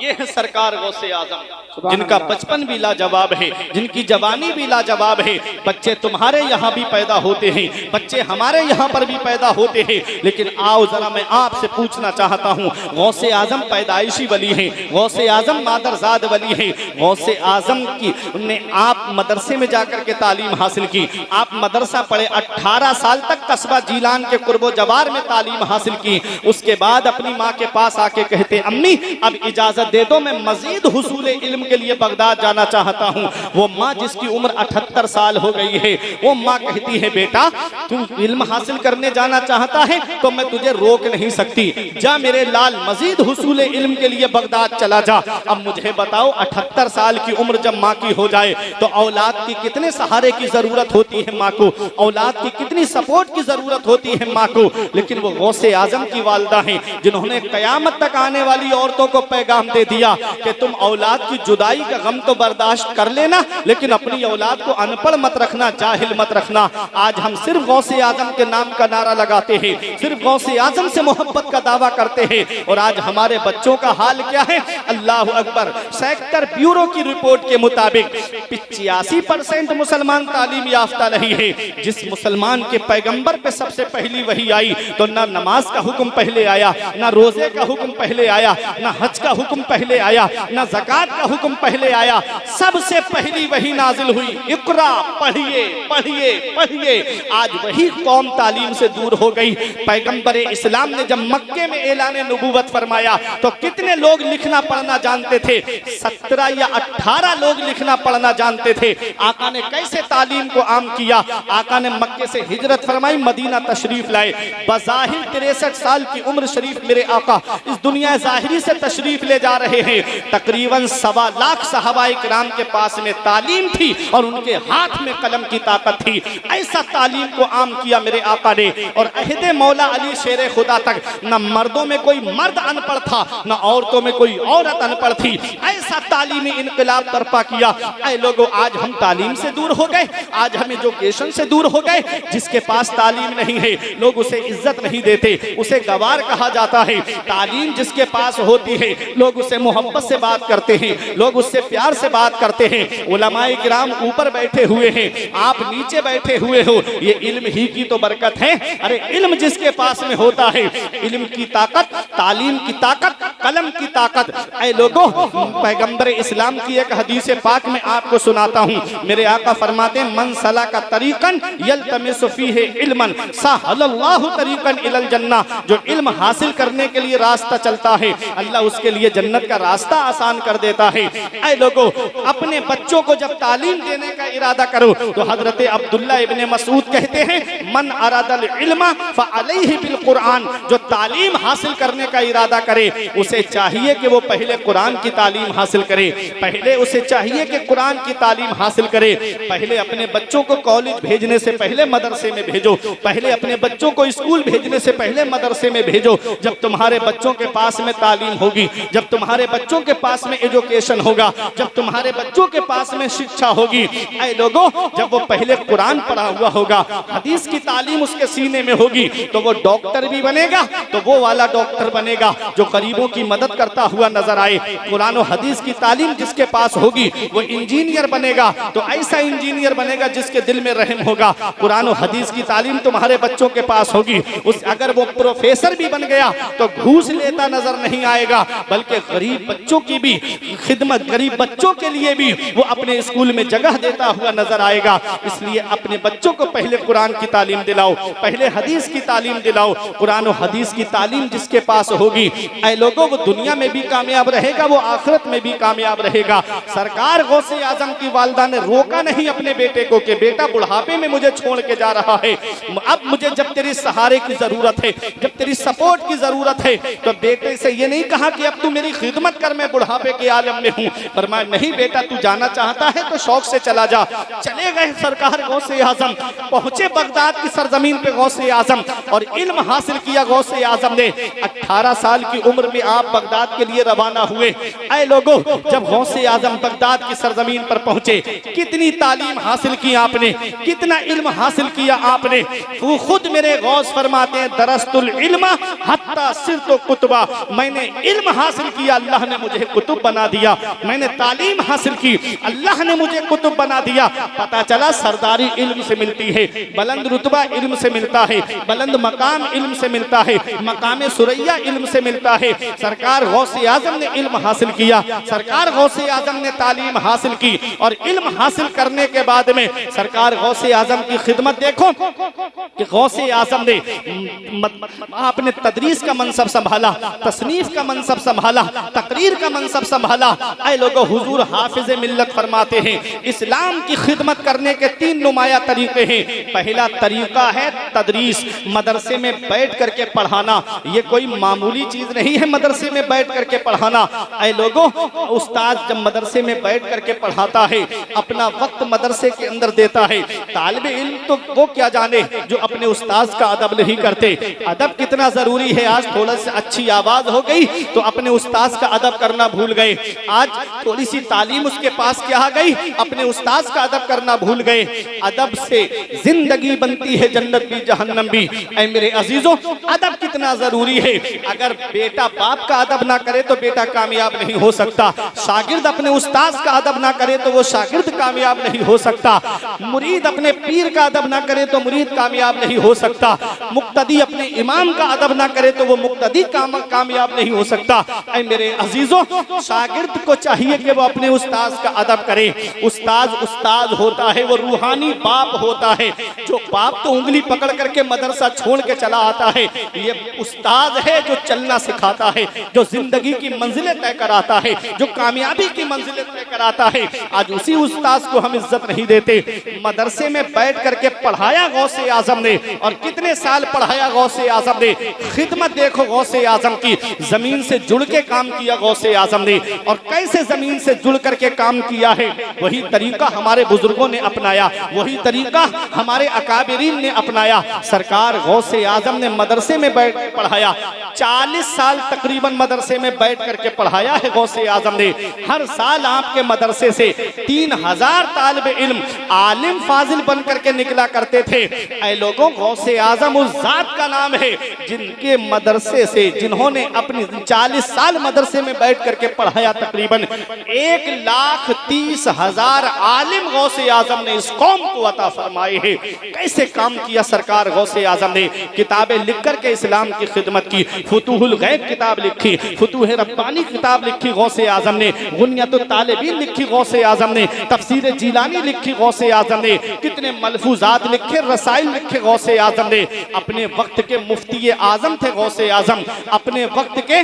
ये है सरकार गौसे आजम, जिनका बचपन भी लाजवाब है, जिनकी जवानी भी लाजवाब है। बच्चे तुम्हारे यहाँ भी पैदा होते हैं, बच्चे हमारे यहाँ पर भी पैदा होते हैं, लेकिन आओ जरा मैं आपसे पूछना चाहता हूँ, गौसे आजम पैदाइशी वली हैं, गौसे आजम मादरजाद वली हैं। गौसे आजम की ने आप मदरसे में जाकर के तालीम हासिल की, आप मदरसा पढ़े, 18 साल तक कस्बा जीलान के कुर्बो जवार में तालीम हासिल की। उसके बाद अपनी माँ के पास आके कहते, अम्मी अब इजाजत दे दो, मैं मजीद हुसूल इल्म के लिए बगदाद जाना चाहता हूँ। वो माँ जिसकी उम्र 78 साल हो गई है, वो माँ कहती है, बेटा तू इल्म हासिल करने जाना चाहता है तो मैं तुझे रोक नहीं सकती, जा मेरे लाल मजीद हुसूल इल्म के लिए बगदाद चला जा। अब मुझे बताओ 78 साल की उम्र जब माँ की हो जाए तो औलाद की कितने सहारे की जरूरत होती है माँ को, औलाद की कितनी सपोर्ट की जरूरत होती है माँ को। लेकिन वो गौसे आजम की वालदा हैं, जिन्होंने कयामत तक आने वाली औरतों को पैगाम दे दिया कि तुम औलाद की जुदाई का गम तो बर्दाश्त कर लेना, लेकिन अपनी औलाद को अनपढ़ मत रखना, जाहिल मत रखना। आज हम सिर्फ गौसे आजम के नाम का नारा लगाते हैं, सिर्फ गौसे आजम से मोहब्बत का दावा करते हैं, और आज हमारे बच्चों का हाल क्या है? अल्लाह अकबर। सेक्टर ब्यूरो की रिपोर्ट के मुताबिक 85% मुसलमान तालीम याफ्ता नहीं है। जिस मुसलमान के पैगंबर पे सबसे पहली वही आई तो ना नमाज का हुक्म पहले आया, ना रोजे का हुक्म पहले आया, ना हज का हुक्म पहले आया, ना ज़कात का हुक्म पहले आया, सबसे पहली वही नाजिल हुई, इक़रा, पढ़िए पढ़िए पढ़िए। आज वही कौम तालीम से दूर हो गई। पैगंबर इस्लाम ने जब मक्के में ऐलान नबूवत फरमाया तो कितने लोग लिखना पढ़ना जानते थे? 17 या 18 लोग लिखना पढ़ना जानते थे। आका ने कैसे तालीम को आम किया? आका ने मक्के से हिजरत फरमाई, मदीना तशरीफ लाए। बज़ाहिर 63 साल की उम्र शरीफ मेरे आका इस दुनिया ज़ाहिरी से तशरीफ ले जा रहे हैं। तकरीबन 1.25 लाख सहाबाए किराम के पास में तालीम थी और उनके हाथ में कलम की ताकत थी। ऐसा तालीम को आम किया मेरे आका ने। और अहदे मौला अली शेर खुदा तक न मर्दों में कोई मर्द अनपढ़ था, न औरतों में कोई औरत अनपढ़ थी। ऐसा तालीमी इनकलाब बर्पा किया। ऐ लोगों, आज हम तालीम से दूर हो गए, आज हम एजुकेशन से दूर हो गए। जिसके पास तालीम नहीं है लोग उसे इज्जत नहीं देते, उसे गवार कहा जाता है। तालीम जिसके पास होती है लोग उससे मोहब्बत से बात करते हैं, लोग उससे प्यार से बात करते हैं। उलमाए किराम ऊपर बैठे हुए हैं, आप नीचे बैठे हुए हो, ये इल्म ही की तो बरकत है। अरे इल्म जिसके पास में होता है, इल्म की ताकत, तालीम की ताकत, कलम की ताकत। ऐ लोगों, पैगंबर इस्लाम की एक हदीस पाक में आपको सुनाता हूँ। मेरे आका फरमाते हैं, मन सलका तरीकन यल्तमिसु फीहि इल्मन सहलल्लाहु तरीकन इलल जन्नह। जो इल्म हासिल करने के लिए रास्ता चलता है, अल्लाह उसके लिए जन्नत का रास्ता आसान कर देता है। ऐ लोगों, अपने बच्चों को जब तालीम देने का इरादा करो तो हजरत अब्दुल्ला इब्ने मसूद कहते हैं, मन अरादल इल्मा फअलैहि बिल कुरान। जो तालीम हासिल करने का इरादा करे उसे चाहिए कि वो पहले कुरान की तालीम हासिल करे, पहले उसे चाहिए कि कुरान की तालीम हासिल करे। पहले अपने बच्चों को कॉलेज भेजने से पहले मदरसे में भेजो, पहले अपने बच्चों को स्कूल भेजने से पहले मदरसे में भेजो। जब तुम्हारे बच्चों के पास में तालीम होगी, जब तुम्हारे बच्चों के पास में एजुकेशन होगा, जब तुम्हारे बच्चों के पास में शिक्षा होगी, ऐ लोगों, जब वो पहले कुरान पढ़ा हुआ होगा, हदीस की तालीम उसके सीने में होगी, तो वो डॉक्टर भी बनेगा, तो वो वाला डॉक्टर बनेगा जो गरीबों की मदद करता हुआ नजर आए। कुरान और हदीस की तालीम जिसके पास होगी वो इंजीनियर बनेगा, तो ऐसा इंजीनियर बनेगा जिसके दिल में रहम होगा। कुरान और हदीस की तालीम तुम्हारे बच्चों के पास होगी, उस अगर वो प्रोफेसर भी बन गया तो घूस लेता नजर नहीं आएगा, बल्कि गरीब बच्चों की भी खिदमत, गरीब बच्चों के लिए भी वो अपने स्कूल में जगह देता हुआ नजर आएगा। इसलिए अपने बच्चों को पहले कुरान की तालीम दिलाओ, पहले हदीस की तालीम दिलाओ। कुरान और हदीस की तालीम जिसके पास होगी, ऐ लोगों, वो दुनिया में भी कामयाब रहेगा, वो आखिरत में भी कामयाब रहेगा। सरकार गौसे आजम की वालदा ने रोका नहीं अपने बेटे को कि बेटा बुढ़ापे में मुझे छोड़ के जा रहा है, अब मुझे जब तेरी सहारे की जरूरत है, जब तेरी सपोर्ट की जरूरत है, तो बेटे से ये नहीं कहा कि अब तू मेरी खिदमत कर, मैं बुढ़ापे के आलम में हूँ। फरमाया नहीं बेटा, तू जाना चाहता है तो शौक से चला जा। चले गए सरकार गौसे आजम, पहुंचे बगदाद की सरजमीन पे गौसे आजम और इल्म हासिल किया गौसे आजम ने। 18 साल की उम्र में आप बगदाद के लिए रवाना हुए। ऐ लोगों, जब गौसे आजम बगदाद की सरजमीन पर पहुंचे, कितनी तालीम हासिल की आपने, कितना इल्म हासिल किया आपने। वो खुद मेरे गौस फरमाते हैं, दरस्तुल इल्म हत्ता सिरतो कुतबा, मैंने इल्म हासिल किया, अल्लाह ने मुझे कुतुब बना दिया। मैंने तालीम हासिल की, अल्लाह ने मुझे कुतुब बना दिया। पता चला सरदारी इल्म से मिलती है, बुलंद रुतबा इल्म से मिलता है, बुलंद मकाम इल्म से मिलता है, मकाम सुरैया इल्म से मिलता है। सरकार गौसे आजम ने इल्म हासिल किया, सरकार गौसे आजम ने तालीम हासिल की और इल्म हासिल करने के बाद में सरकार गौसे आजम की खिदमत देखो कि गौसे आजम ने आपने तदरीस का मनसब संभाला, तसनीफ का मनसब संभाला, तकरीर का मनसब संभाला। ऐ लोगों, हुजूर हाफिज मिल्लत फरमाते हैं, इस्लाम की खिदमत करने के 3 नुमाया तरीके हैं। पहला तरीका है तदरीस, मदरसे में बैठ करके पढ़ाना। ये कोई मामूली चीज नहीं है मदरसे में बैठ करके पढ़ाना। ऐ लोगों, उस्ताद जब मदरसे में बैठ करके पढ़ाता है, अपना वक्त मदरसे के अंदर देता है। तालिब इल्म तो वो क्या जाने जो अपने उस्ताद का अदब नहीं करते। अदब कितना जरूरी है। आज थोड़ा सी अच्छी आवाज हो गई तो अपने उस्ताद का अदब करना भूल गए। आज थोड़ी सी तालीम उसके पास क्या आ गई, अपने उस्ताद का अदब करना भूल गए। अदब से जिंदगी बनती है, जन्नत भी जहन्नम भी। ऐ मेरे अजीजों, अदब कितना जरूरी है। अगर बेटा बाप का अदब ना करे तो बेटा कामयाब नहीं हो सकता। शागिर्द अपने उस्ताद का अदब ना करे तो वो शागिर्द कामयाब नहीं हो सकता। मुरीद अपने पीर का अदब ना करे तो मुरीद कामयाब नहीं हो सकता। मुक्तदी अपने इमाम का अदब ना करे तो वो मुक्तदी कामयाब नहीं हो सकता। ऐ मेरे अजीजों, शागिर्द को चाहिए कि वो अपने उस्ताद का अदब करे। उस्ताद होता है, वो रूहानी बाप होता है। जो बाप तो उंगली पकड़ करके मदरसा छोड़ के चला आता है, ये उस्ताद है जो चलना सिखाता है, जो जिंदगी की मंजिलें तय कराता है, जो कामयाबी की मंजिलें तय कराता है। आज उसी उस्ताद को हम इज्जत नहीं देते। मदरसे में बैठ करके पढ़ाया गौसे आजम ने, और कितने साल पढ़ाया गौसे आजम ने। खिदमत देखो गौसे आजम की, जमीन से जुड़ के काम किया गौसे आजम ने। और कैसे जमीन से जुड़ करके काम किया है, वही तरीका हमारे बुजुर्गों ने अपनाया, वही तरीका हमारे अकाबिरीन ने अपनाया। सरकार गौसे आजम ने मदरसे में बैठ पढ़ाया, 40 साल तकरीबन मदरसे में बैठ करके पढ़ाया है गौसे आजम ने। हर साल आपके मदरसे से 3000 तालिब इल्म आलिम फाजिल बन करके निकला करते थे। ऐ लोगों, गौसे आजम उस जात का नाम है जिनके मदरसे से, जिन्होंने अपनी 40 साल मदरसे में बैठ करके पढ़ाया, तकरीबन 1,30,000 आलिम गौसे आजम ने इस कौम को अता फरमाए हैं। कैसे काम किया सरकार गौसे आजम ने। किताबें लिख करके इस्लाम की खिदमत की। फुतूहुल गैब किताब लिखी, फुतूह रब्बानी किताब लिखी गौसे आजम ने, गुनियतुत तालिबीन लिखी गौसे आजम ने, तफसीर जीलानी लिखी गौसे आजम ने, कितने मलफूजात लिखे, रसाइल लिखे गौसे आजम ने। अपने वक्त के मुफ्ती आजम थे गौसे आजम, अपने वक्त के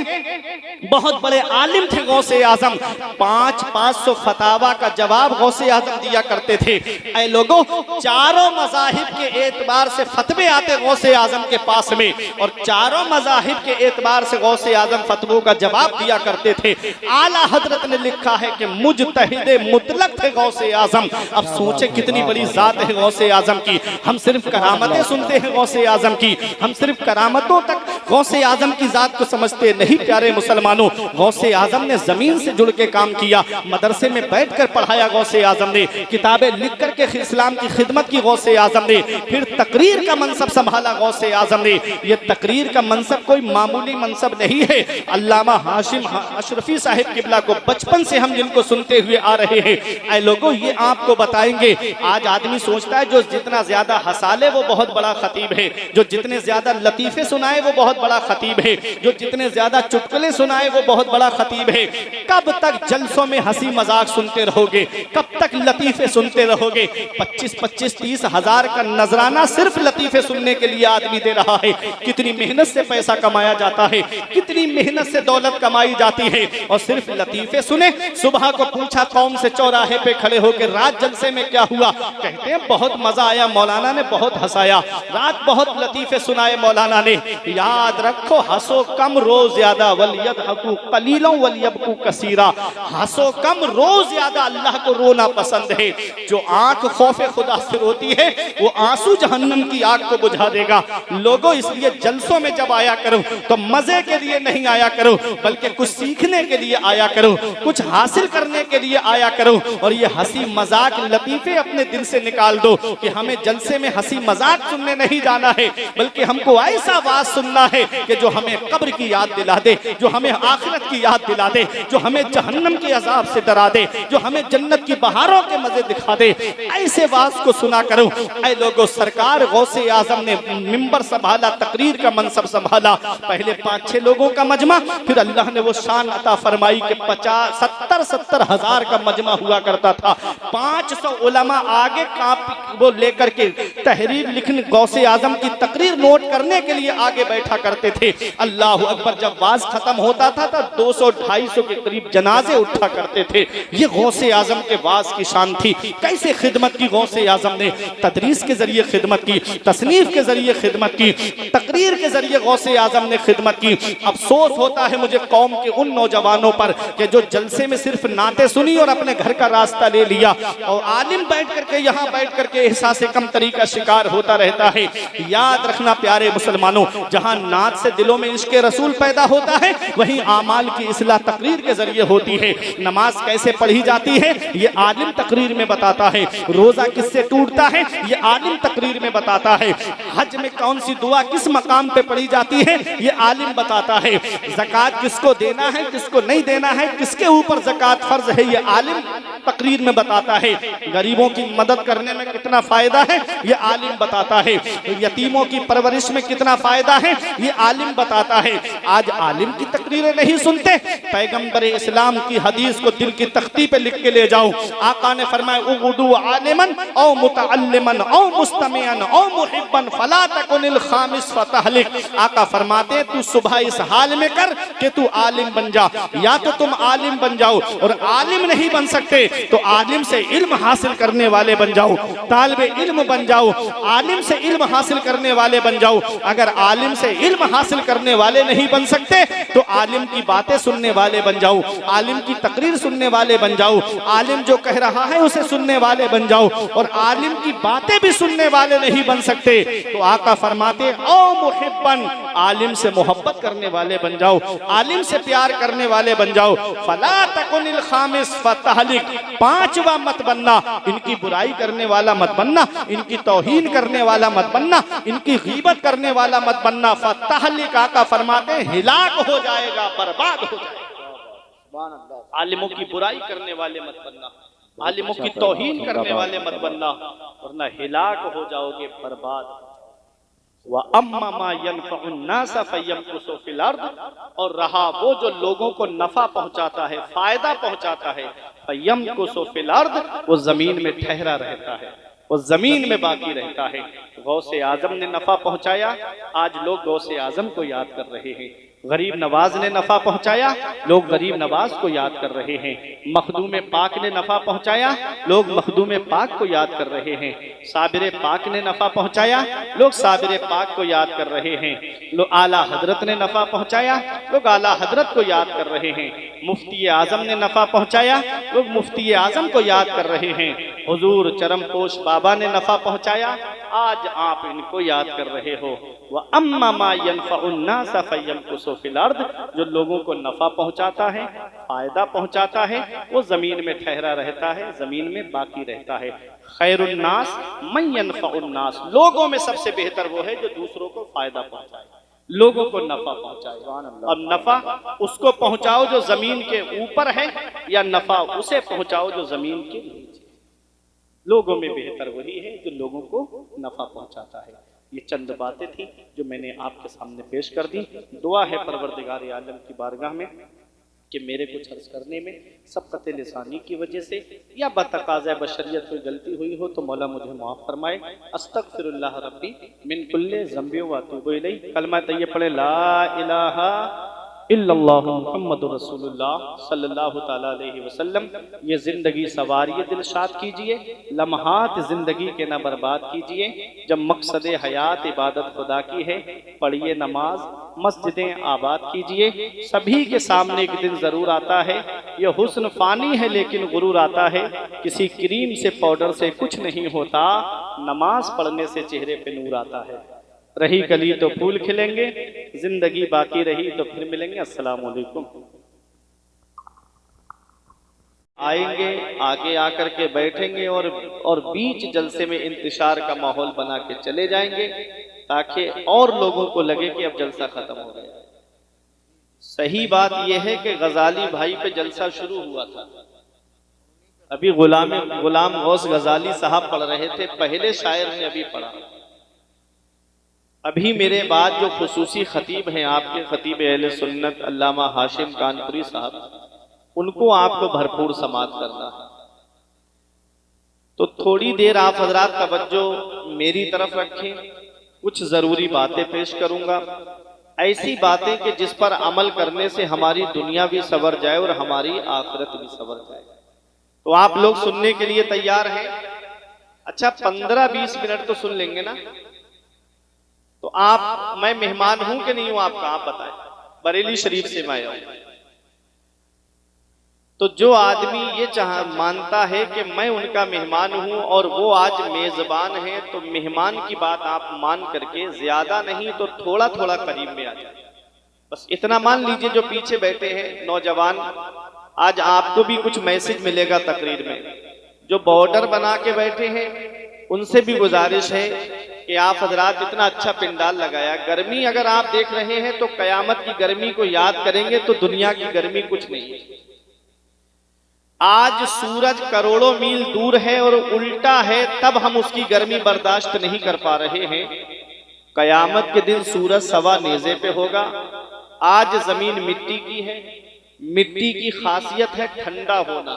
बहुत बड़े आलिम थे गौसे आजम। 500 फतावा का जवाब गौसे आजम दिया करते थे। ऐ लोगों, चारों मज़ाहिब के एतबार से फतवे आते गौसे आजम के पास में, और चारों मज़ाहिब के एतबार से गौसे आजम फतवों का जवाब दिया करते थे। आला हजरत ने लिखा है कि मुजतहिद मुतलक थे गौसे आजम। अब सोचे कितनी बड़ी जात है गौसे आजम की। हम सिर्फ करामतें सुनते हैं गौसे आजम की, हम सिर्फ करामतों तक गौसे आजम की जात को समझते नहीं। प्यारे मुसलमानों, गौसे आजम ने जमीन से जुड़ के काम किया, मदरसे में बैठकर पढ़ाया गौसे आजम ने, किताबें लिख करके इस्लाम की खिदमत की गौसे आजम ने, फिर तकरीर का मनसब संभाला गौसे आजम ने। यह तकरीर का मनसब कोई मामूली मनसब नहीं है। अल्लामा हाशिम अशरफी साहिब किबला को बचपन से हम जिनको सुनते हुए आ रहे हैं, ऐ लोगों, ये आपको बताएंगे। आज आदमी सोचता है जो जितना ज्यादा हसाले वो बहुत बड़ा खतीब है, जो जितने ज्यादा लतीफे सुनाए वो बहुत बड़ा खतीब है, जो जितने ज्यादा चुटकुले सुनाए वो बहुत बड़ा खतीब है। कब तक जलसों में हंसी मजाक सुनते रहोगे, कब तक लतीफे सुनते रहोगे। 25-25-30 हजार का नजराना सिर्फ लतीफे सुनने के लिए आदमी दे रहा है। कितनी मेहनत से पैसा कमाया जाता है, कितनी मेहनत से दौलत कमाई जाती है, और सिर्फ लतीफे सुने। सुबह को पूछा कौम से चौराहे पे खड़े होकर, रात जलसे में क्या हुआ, कहते हैं बहुत मजा आया, मौलाना ने बहुत हंसाया, रात बहुत लतीफे सुनाए मौलाना ने। या याद रखो, हंसो कम रोज ज्यादा, वलियदहकू कलीलन वलियबकू कसीरा। हंसो कम रोज ज्यादा, अल्लाह को रोना पसंद है। जो आंख खौफे खुदा से रोती है वो आंसू जहन्नम की आग को बुझा देगा। लोगों, इसलिए जलसों में जब आया करो तो मजे के लिए नहीं आया करो, बल्कि कुछ सीखने के लिए आया करो, कुछ हासिल करने के लिए आया करो। और ये हंसी मजाक लतीफे अपने दिल से निकाल दो कि हमें जलसे में हंसी मजाक सुनने नहीं जाना है, बल्कि हमको ऐसा वाज सुनना है कि जो हमें कब्र की याद दिला दे, जो हमें आखिरत की याद दिला दे, जो हमें जहन्नम के अजाब से डरा दे, जो हमें जन्नत की बहारों के मजे दिखा दे। ऐसे वाज को सुना करो। ऐ लोगों, सरकार गौसे आजम ने मिंबर संभाला, तकरीर का मनसब संभाला। पहले 5-6 लोगों का मजमा, फिर अल्लाह ने वो शान अता फरमाई कि 50-70 हजार का मजमा हुआ करता था। 500 उलमा आगे कापी वो लेकर के तहरीर लिखने, गौसे आजम की तकरीर नोट करने के लिए आगे बैठा करते थे। अल्लाह अकबर, जब वाज खत्म होता था तो 200-250 के करीब जनाजे उठा करते थे। ये गौसे आजम के वाज की शान थी। कैसे खिदमत की गौसे आजम ने, तदरीस के जरिए खिदमत की, तसनीफ के जरिए खिदमत की, तकरीर के जरिए गौसे आजम ने खिदमत की। अफसोस होता है मुझे कौम के उन नौजवानों पर कि जो जलसे में सिर्फ नाते सुनी और अपने घर का रास्ता ले लिया, और आलिम बैठ करके यहाँ बैठ करके एहसास कम तरीका शिकार होता रहता है। याद रखना प्यारे मुसलमानों, जहाँ नात से दिलों में इश्क रसूल पैदा होता है, वहीं आमाल की इस्लाह तकरीर के जरिए होती है। नमाज कैसे पढ़ी जाती है ये आलिम तकरीर में बताता है। रोजा किससे टूटता है ये आलिम तकरीर में बताता है। हज में कौन सी दुआ किस मकाम पे पढ़ी जाती है ये आलिम बताता है। ज़कात किसको देना है किसको नहीं देना है, किसके ऊपर ज़कात फर्ज है, ये आलिम तकरीर में बताता है। गरीबों की मदद करने में कितना फायदा है ये आलिम बताता है। यतीमों की परवरिश में कितना फायदा है ये आलिम बताता है। आज आलिम की तकरीरें नहीं सुनते, पैगंबर इस्लाम की हदीस को दिल की तख्ती पे लिख के ले जाओ। आका ने फरमाया, उगुदू आलिमन औ मुतअल्लिमन औ मुस्तमिअन औ मुहिब्बन फला तकुनिल खामिस फतहलिक। आका फरमाते तू सुबह इस हाल में कर कि तू आलिम बन जा, या तो तुम आलिम बन जाओ, और आलिम नहीं बन सकते तो आलिम से इल्म हासिल करने वाले बन जाओ, तालिबे इल्म बन जाओ, आलिम से इल्म हासिल करने वाले बन जाओ। अगर आलिम से इल्म हासिल करने वाले नहीं बन सकते तो आलिम की बातें सुनने वाले बन जाओ, आलिम की तकरीर सुनने वाले बन जाओ, आलिम जो कह रहा है उसे सुनने वाले बन जाओ। और आलिम की बातें भी सुनने वाले नहीं बन सकते तो आका फरमाते ओ मुहिब्बन, आलिम से मोहब्बत करने वाले बन जाओ, आलिम से प्यार करने वाले बन जाओ। फला तकुनिल खामिस फतहलिक, 5वां मत बनना, इनकी बुराई करने वाला मत बनना, इनकी तौहीन करने वाला मत बनना, इनकी गीबत करने वाला मत बनना। फतहलिक आका फरमाते हिलाक हो जाएगा, बर्बाद हो जाएगा। आलिमों की बुराई करने वाले मत बनना, आलिमों की तौहीन करने वाले मत बनना, वरना हिलाक हो जाओगे, बर्बाद। व अम्मा मा यनफउ अन्नास फयमकुसु फिल अर्द, और रहा वो जो लोगों को नफा पहुंचाता है, फायदा पहुंचाता है, फयमकुसु फिल अर्द, वो जमीन में ठहरा रहता है, वो जमीन में बाकी रहता है। गौसे आजम ने नफा पहुंचाया, आज लोग गौसे आजम को याद कर रहे हैं। गरीब नवाज ने नफा पहुंचाया, लोग गरीब नवाज को याद कर रहे हैं। मखदूम पाक ने नफा पहुंचाया, लोग मखदूम पाक को याद कर रहे हैं। साबिर पाक ने नफा पहुंचाया, लोग साबिर पाक को याद कर रहे हैं। लोग आला हजरत ने नफा पहुंचाया, लोग आला हजरत को याद कर रहे हैं। मुफ्ती आजम ने नफा पहुंचाया, लोग मुफ्ती आजम को याद कर रहे हैं। हुजूर चरमपोश बाबा ने नफा पहुंचाया, आज आप इनको याद कर रहे हो। वह अम्मा मा यनफउ अन्नास फयमकुसु फिल अर्द, जो लोगों को नफा पहुंचाता है, फायदा पहुंचाता है, वो जमीन में ठहरा रहता है, जमीन में बाकी रहता है। खैरुन्नास मन यनफउ अन्नास, लोगों में सबसे बेहतर वो है जो दूसरों को फायदा पहुंचाए, लोगों को नफा पहुंचाए। और नफा उसको पहुंचाओ जो जमीन के ऊपर है, या नफा उसे पहुंचाओ जो जमीन के नीचे। लोगों में बेहतर वही है जो लोगों को नफा पहुंचाता है। ये चंद बातें थी जो मैंने आपके सामने पेश कर दी। दुआ है परवरदिगार आलम की बारगाह में कि मेरे कुछ अर्ज करने में सबकत लिसानी की वजह से या बतकाज़ा बशरियत कोई गलती हुई हो तो मौला मुझे माफ़ फरमाए। अस्तगफिरुल्लाह रब्बी मिन कुल्ले ज़ंबि व अतूबु इलैह। कलमा तय्यब पढ़े, ला इलाहा इल्लल्लाहु मुहम्मदुर रसूलुल्लाह सल्लल्लाहु ताला अलैहि वसल्लम। ये ज़िंदगी सवारिए दिलशाद कीजिए, लम्हात ज़िंदगी के न बर्बाद कीजिए। जब मकसद हयात इबादत खुदा की है, पढ़िए नमाज, मस्जिदें आबाद कीजिए। सभी के सामने एक दिन ज़रूर आता है, यह हुस्न फ़ानी है लेकिन गुरूर आता है। किसी क्रीम से पाउडर से कुछ नहीं होता, नमाज पढ़ने से चेहरे पे नूर आता है। रही कली तो फूल खिलेंगे, जिंदगी बाकी रही तो फिर मिलेंगे। अस्सलाम वालेकुम। आएंगे, आगे आकर के बैठेंगे और बीच जलसे में इंतशार का माहौल बना के चले जाएंगे, ताकि और लोगों को लगे कि अब जलसा खत्म हो गया। सही बात यह है कि गजाली भाई पे जलसा शुरू हुआ था। अभी गुलाम गौस गजाली साहब पढ़ रहे थे, पहले शायर ने अभी पढ़ा। अभी मेरे बाद जो खुसूसी खतीब हैं आपके, खतीब अहले सुन्नत अल्लामा हाशिम कानपुरी साहब, उनको आपको भरपूर समाअत करना है। तो थोड़ी देर आप हजरात तवज्जो मेरी तरफ रखें, कुछ ज़रूरी बातें पेश करूंगा, ऐसी बातें कि जिस पर अमल करने से हमारी दुनिया भी सवर जाए और हमारी आखिरत भी सवर जाए। तो आप लोग सुनने के लिए तैयार हैं? अच्छा, 15-20 मिनट तो सुन लेंगे ना? तो मैं मेहमान हूं कि नहीं हूं आपका, आप बताएं। बरेली शरीफ से मैं आया हूं। तो जो आदमी ये मानता है कि मैं उनका मेहमान हूं और वो आज मेजबान है, तो मेहमान की बात आप मान करके ज्यादा नहीं तो थोड़ा थोड़ा करीब में आ जाए। बस इतना मान लीजिए, जो पीछे बैठे हैं नौजवान, आज आपको भी कुछ मैसेज मिलेगा तकरीर में। जो बॉर्डर बना के बैठे हैं उनसे भी गुजारिश है कि आप हजरात इतना अच्छा पिंडाल लगाया। गर्मी अगर आप देख रहे हैं तो कयामत की गर्मी को याद करेंगे तो दुनिया की गर्मी कुछ नहीं है। आज सूरज करोड़ों मील दूर है और उल्टा है, तब हम उसकी गर्मी बर्दाश्त नहीं कर पा रहे हैं। कयामत के दिन सूरज सवा नेज़े पे होगा। आज जमीन मिट्टी की है, मिट्टी की खासियत है ठंडा होना,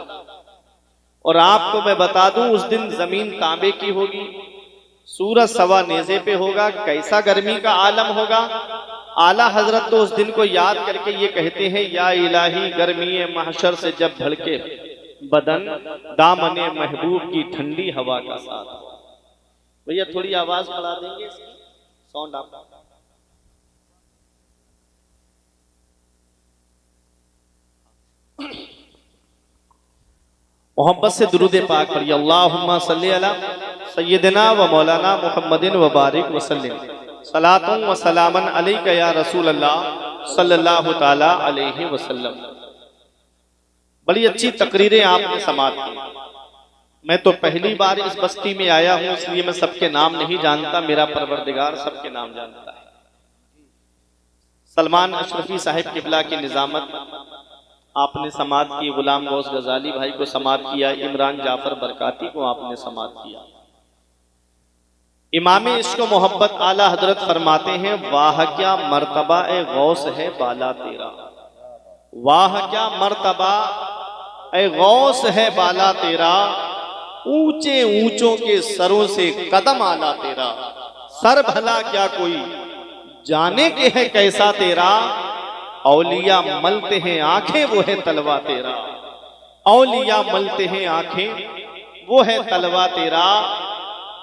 और आपको मैं बता दूं उस दिन जमीन तांबे की होगी, सूरज सवा नेज़े पे होगा। कैसा गर्मी का आलम होगा। आला हजरत तो उस दिन को याद करके ये कहते हैं, या इलाही गर्मी महशर से जब धड़के बदन, दामने महबूब की ठंडी हवा का साथ। भैया थोड़ी आवाज बढ़ा देंगे, साउंड आप। मोहब्बत से दुरूद पाक पढ़िए। अल्लाहुम्मा सल्ली अला सय्यदना व मौलाना मुहम्मदिन व बारिक वसल्लिम सलातुन व सलामन अलैका या रसूल अल्लाह सल्लल्लाहु ताला अलैहि वसल्लम। बड़ी अच्छी तकरीरें आपने समाअत की। मैं तो पहली बार इस बस्ती में आया हूं, इसलिए मैं सबके नाम नहीं जानता। मेरा परवरदिगार सबके नाम जानता है। सलमान अशरफी साहिब किबला की निजामत आपने समाअत की, गुलाम गौस गजाली भाई को समाअत किया, इमरान जाफर बरकाती को आपने समाअत किया। इमाम इश्क मोहब्बत आला हजरत फरमाते हैं, वाह क्या मर्तबा ए गौस है बाला तेरा, वाह क्या मर्तबा ए गौस है बाला तेरा, ऊंचे ऊंचों के सरों से कदम आला तेरा, सर भला क्या कोई जाने के है कैसा तेरा, औलिया मलते हैं आंखें वो है तलवा तेरा, औलिया मलते हैं आंखें वो है तलवा तेरा,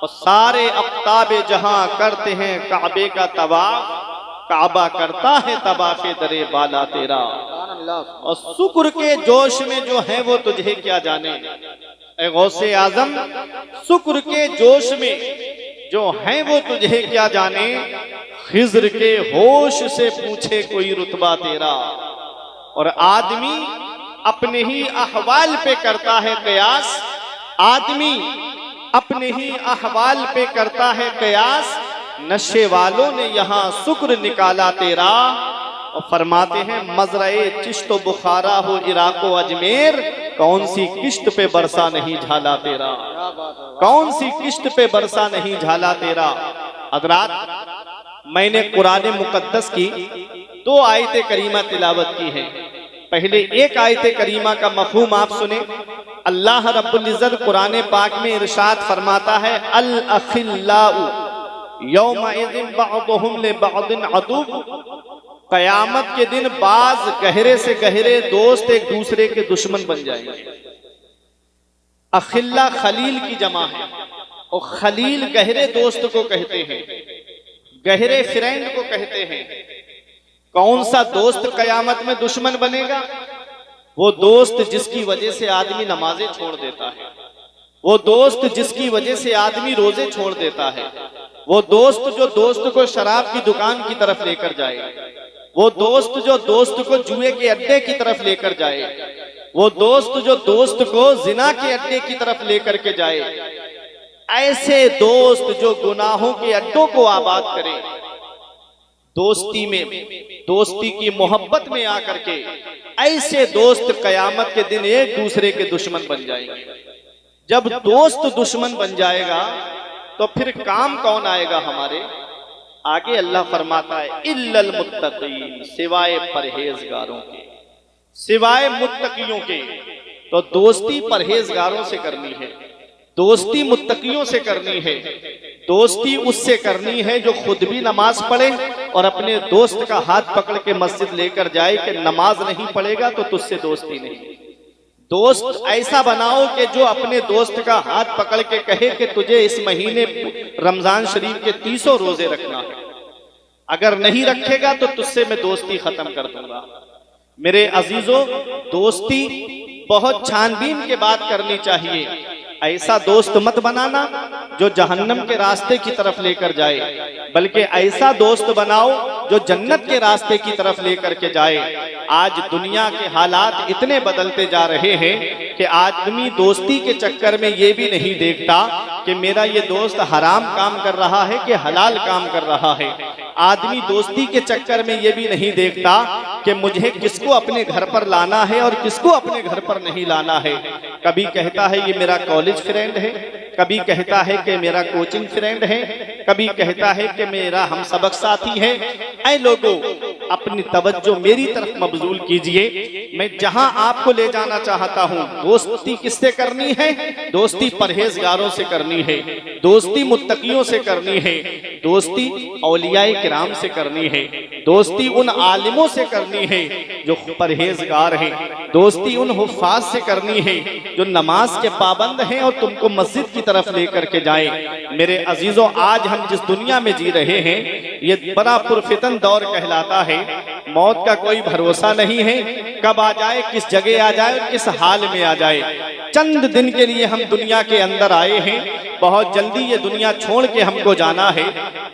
और सारे अफ्ताबे जहां करते हैं काबे का तवाफ, काबा करता है तवाफे दरे बाला तेरा, और शुक्र के जोश में जो है वो तुझे क्या जाने, ए गौसे आजम शुक्र के जोश में जो है वो तुझे क्या जाने, खिज्र के होश से पूछे कोई रुतबा तेरा। और आदमी अपने ही अहवाल पे करता है कयास, आदमी अपने ही अहवाल पे करता है कयास, नशे वालों ने यहाँ शुक्र निकाला तेरा। और फरमाते हैं, मजराए चिश्त बुखारा हो इराक व अजमेर, कौन सी किश्त पे बरसा नहीं झाला तेरा, कौन सी किश्त पे बरसा नहीं झाला तेरा। हज़रात, मैंने कुरान मुकद्दस की 2 आयत करीमा तिलावत की है। पहले एक आयत करीमा का मफहूम आप सुने। अल्लाह रब्बुल इज्जत कुरान पाक में इरशाद फरमाता है, अल अखिल्लाउ यौमा इज़िन बअदुहुम लिबअदिन अदुव कयामत के दिन बाज गहरे से गहरे दोस्त एक दूसरे के दुश्मन बन जाएंगे। अखिल्ला खलील की जमा है, और खलील गहरे दोस्त को कहते हैं, गहरे फ्रेंड को कहते हैं। कौन सा दोस्त कयामत में दुश्मन बनेगा? वो दोस्त जिसकी वजह से आदमी नमाजें छोड़ देता है, वो दोस्त जिसकी वजह से आदमी रोजे छोड़ देता है, वो दोस्त जो दोस्त को शराब की दुकान की तरफ लेकर जाए, वो दोस्त जो दोस्त को जुए के अड्डे की तरफ लेकर जाए, वो दोस्त जो दोस्त को जिना के अड्डे की तरफ लेकर के जाए, ऐसे दोस्त जो गुनाहों के अड्डों को आबाद करे, दोस्ती में, दोस्ती की मोहब्बत में आकर के ऐसे दोस्त कयामत के दिन एक दूसरे के दुश्मन बन जाएंगे। जब दोस्त दुश्मन बन जाएगा तो फिर काम कौन आएगा हमारे? आगे अल्लाह फरमाता है इल्लल मुत्तकीन, सिवाय परहेजगारों के, सिवाय मुत्तकियों के। तो दोस्ती परहेजगारों से करनी है, दोस्ती मुत्तकियों से करनी है, दोस्ती उससे करनी है जो खुद भी नमाज पढ़े और अपने दोस्त का हाथ पकड़ के मस्जिद लेकर जाए कि नमाज नहीं पढ़ेगा तो तुझसे दोस्ती नहीं। दोस्त ऐसा बनाओ कि जो अपने दोस्त का हाथ पकड़ के कहे कि तुझे इस महीने रमजान शरीफ के 300 रोजे रखना है, अगर नहीं रखेगा तो तुझसे मैं दोस्ती खत्म कर दूंगा। मेरे अजीजों, दोस्ती बहुत छानबीन के बाद करनी चाहिए। ऐसा दोस्त मत बनाना जो जहन्नम के रास्ते की तरफ लेकर जाए, बल्कि ऐसा दोस्त बनाओ जो जन्नत के रास्ते की तरफ लेकर के जाए। आज दुनिया के हालात इतने बदलते जा रहे हैं कि आदमी दोस्ती के चक्कर में ये भी नहीं देखता कि मेरा ये दोस्त हराम काम कर रहा है कि हलाल काम कर रहा है। आदमी दोस्ती के चक्कर में ये भी नहीं देखता कि मुझे किसको अपने घर पर लाना है और किसको अपने घर पर नहीं लाना है। कभी कहता है ये मेरा कॉलेज फ्रेंड है, कभी कहता है कि मेरा कोचिंग फ्रेंड है, कभी कहता है कि मेरा हम सबक साथी है। ऐ लोगों, अपनी तवज्जो मेरी तरफ मबजूल कीजिए। मैं जहां आपको ले जाना चाहता हूं, दोस्ती किससे करनी है? दोस्ती परहेजगारों से करनी है, दोस्ती मुत्तकियों से करनी है, दोस्ती औलियाए किराम से करनी है, दोस्ती उन आलिमों से करनी है जो परहेजगार हैं, दोस्ती उन हुफ्फाज से करनी है जो नमाज के पाबंद हैं और तुमको मस्जिद की तरफ लेकर के जाए। मेरे अजीजों, आज हम जिस दुनिया में जी रहे हैं ये बड़ा पुरफितन दौर कहलाता है। मौत का कोई भरोसा नहीं है, कब आ जाए, किस जगह आ जाए, किस हाल में आ जाए। चंद दिन के लिए हम दुनिया के अंदर आए हैं, बहुत जल्दी ये दुनिया छोड़ के हमको जाना है।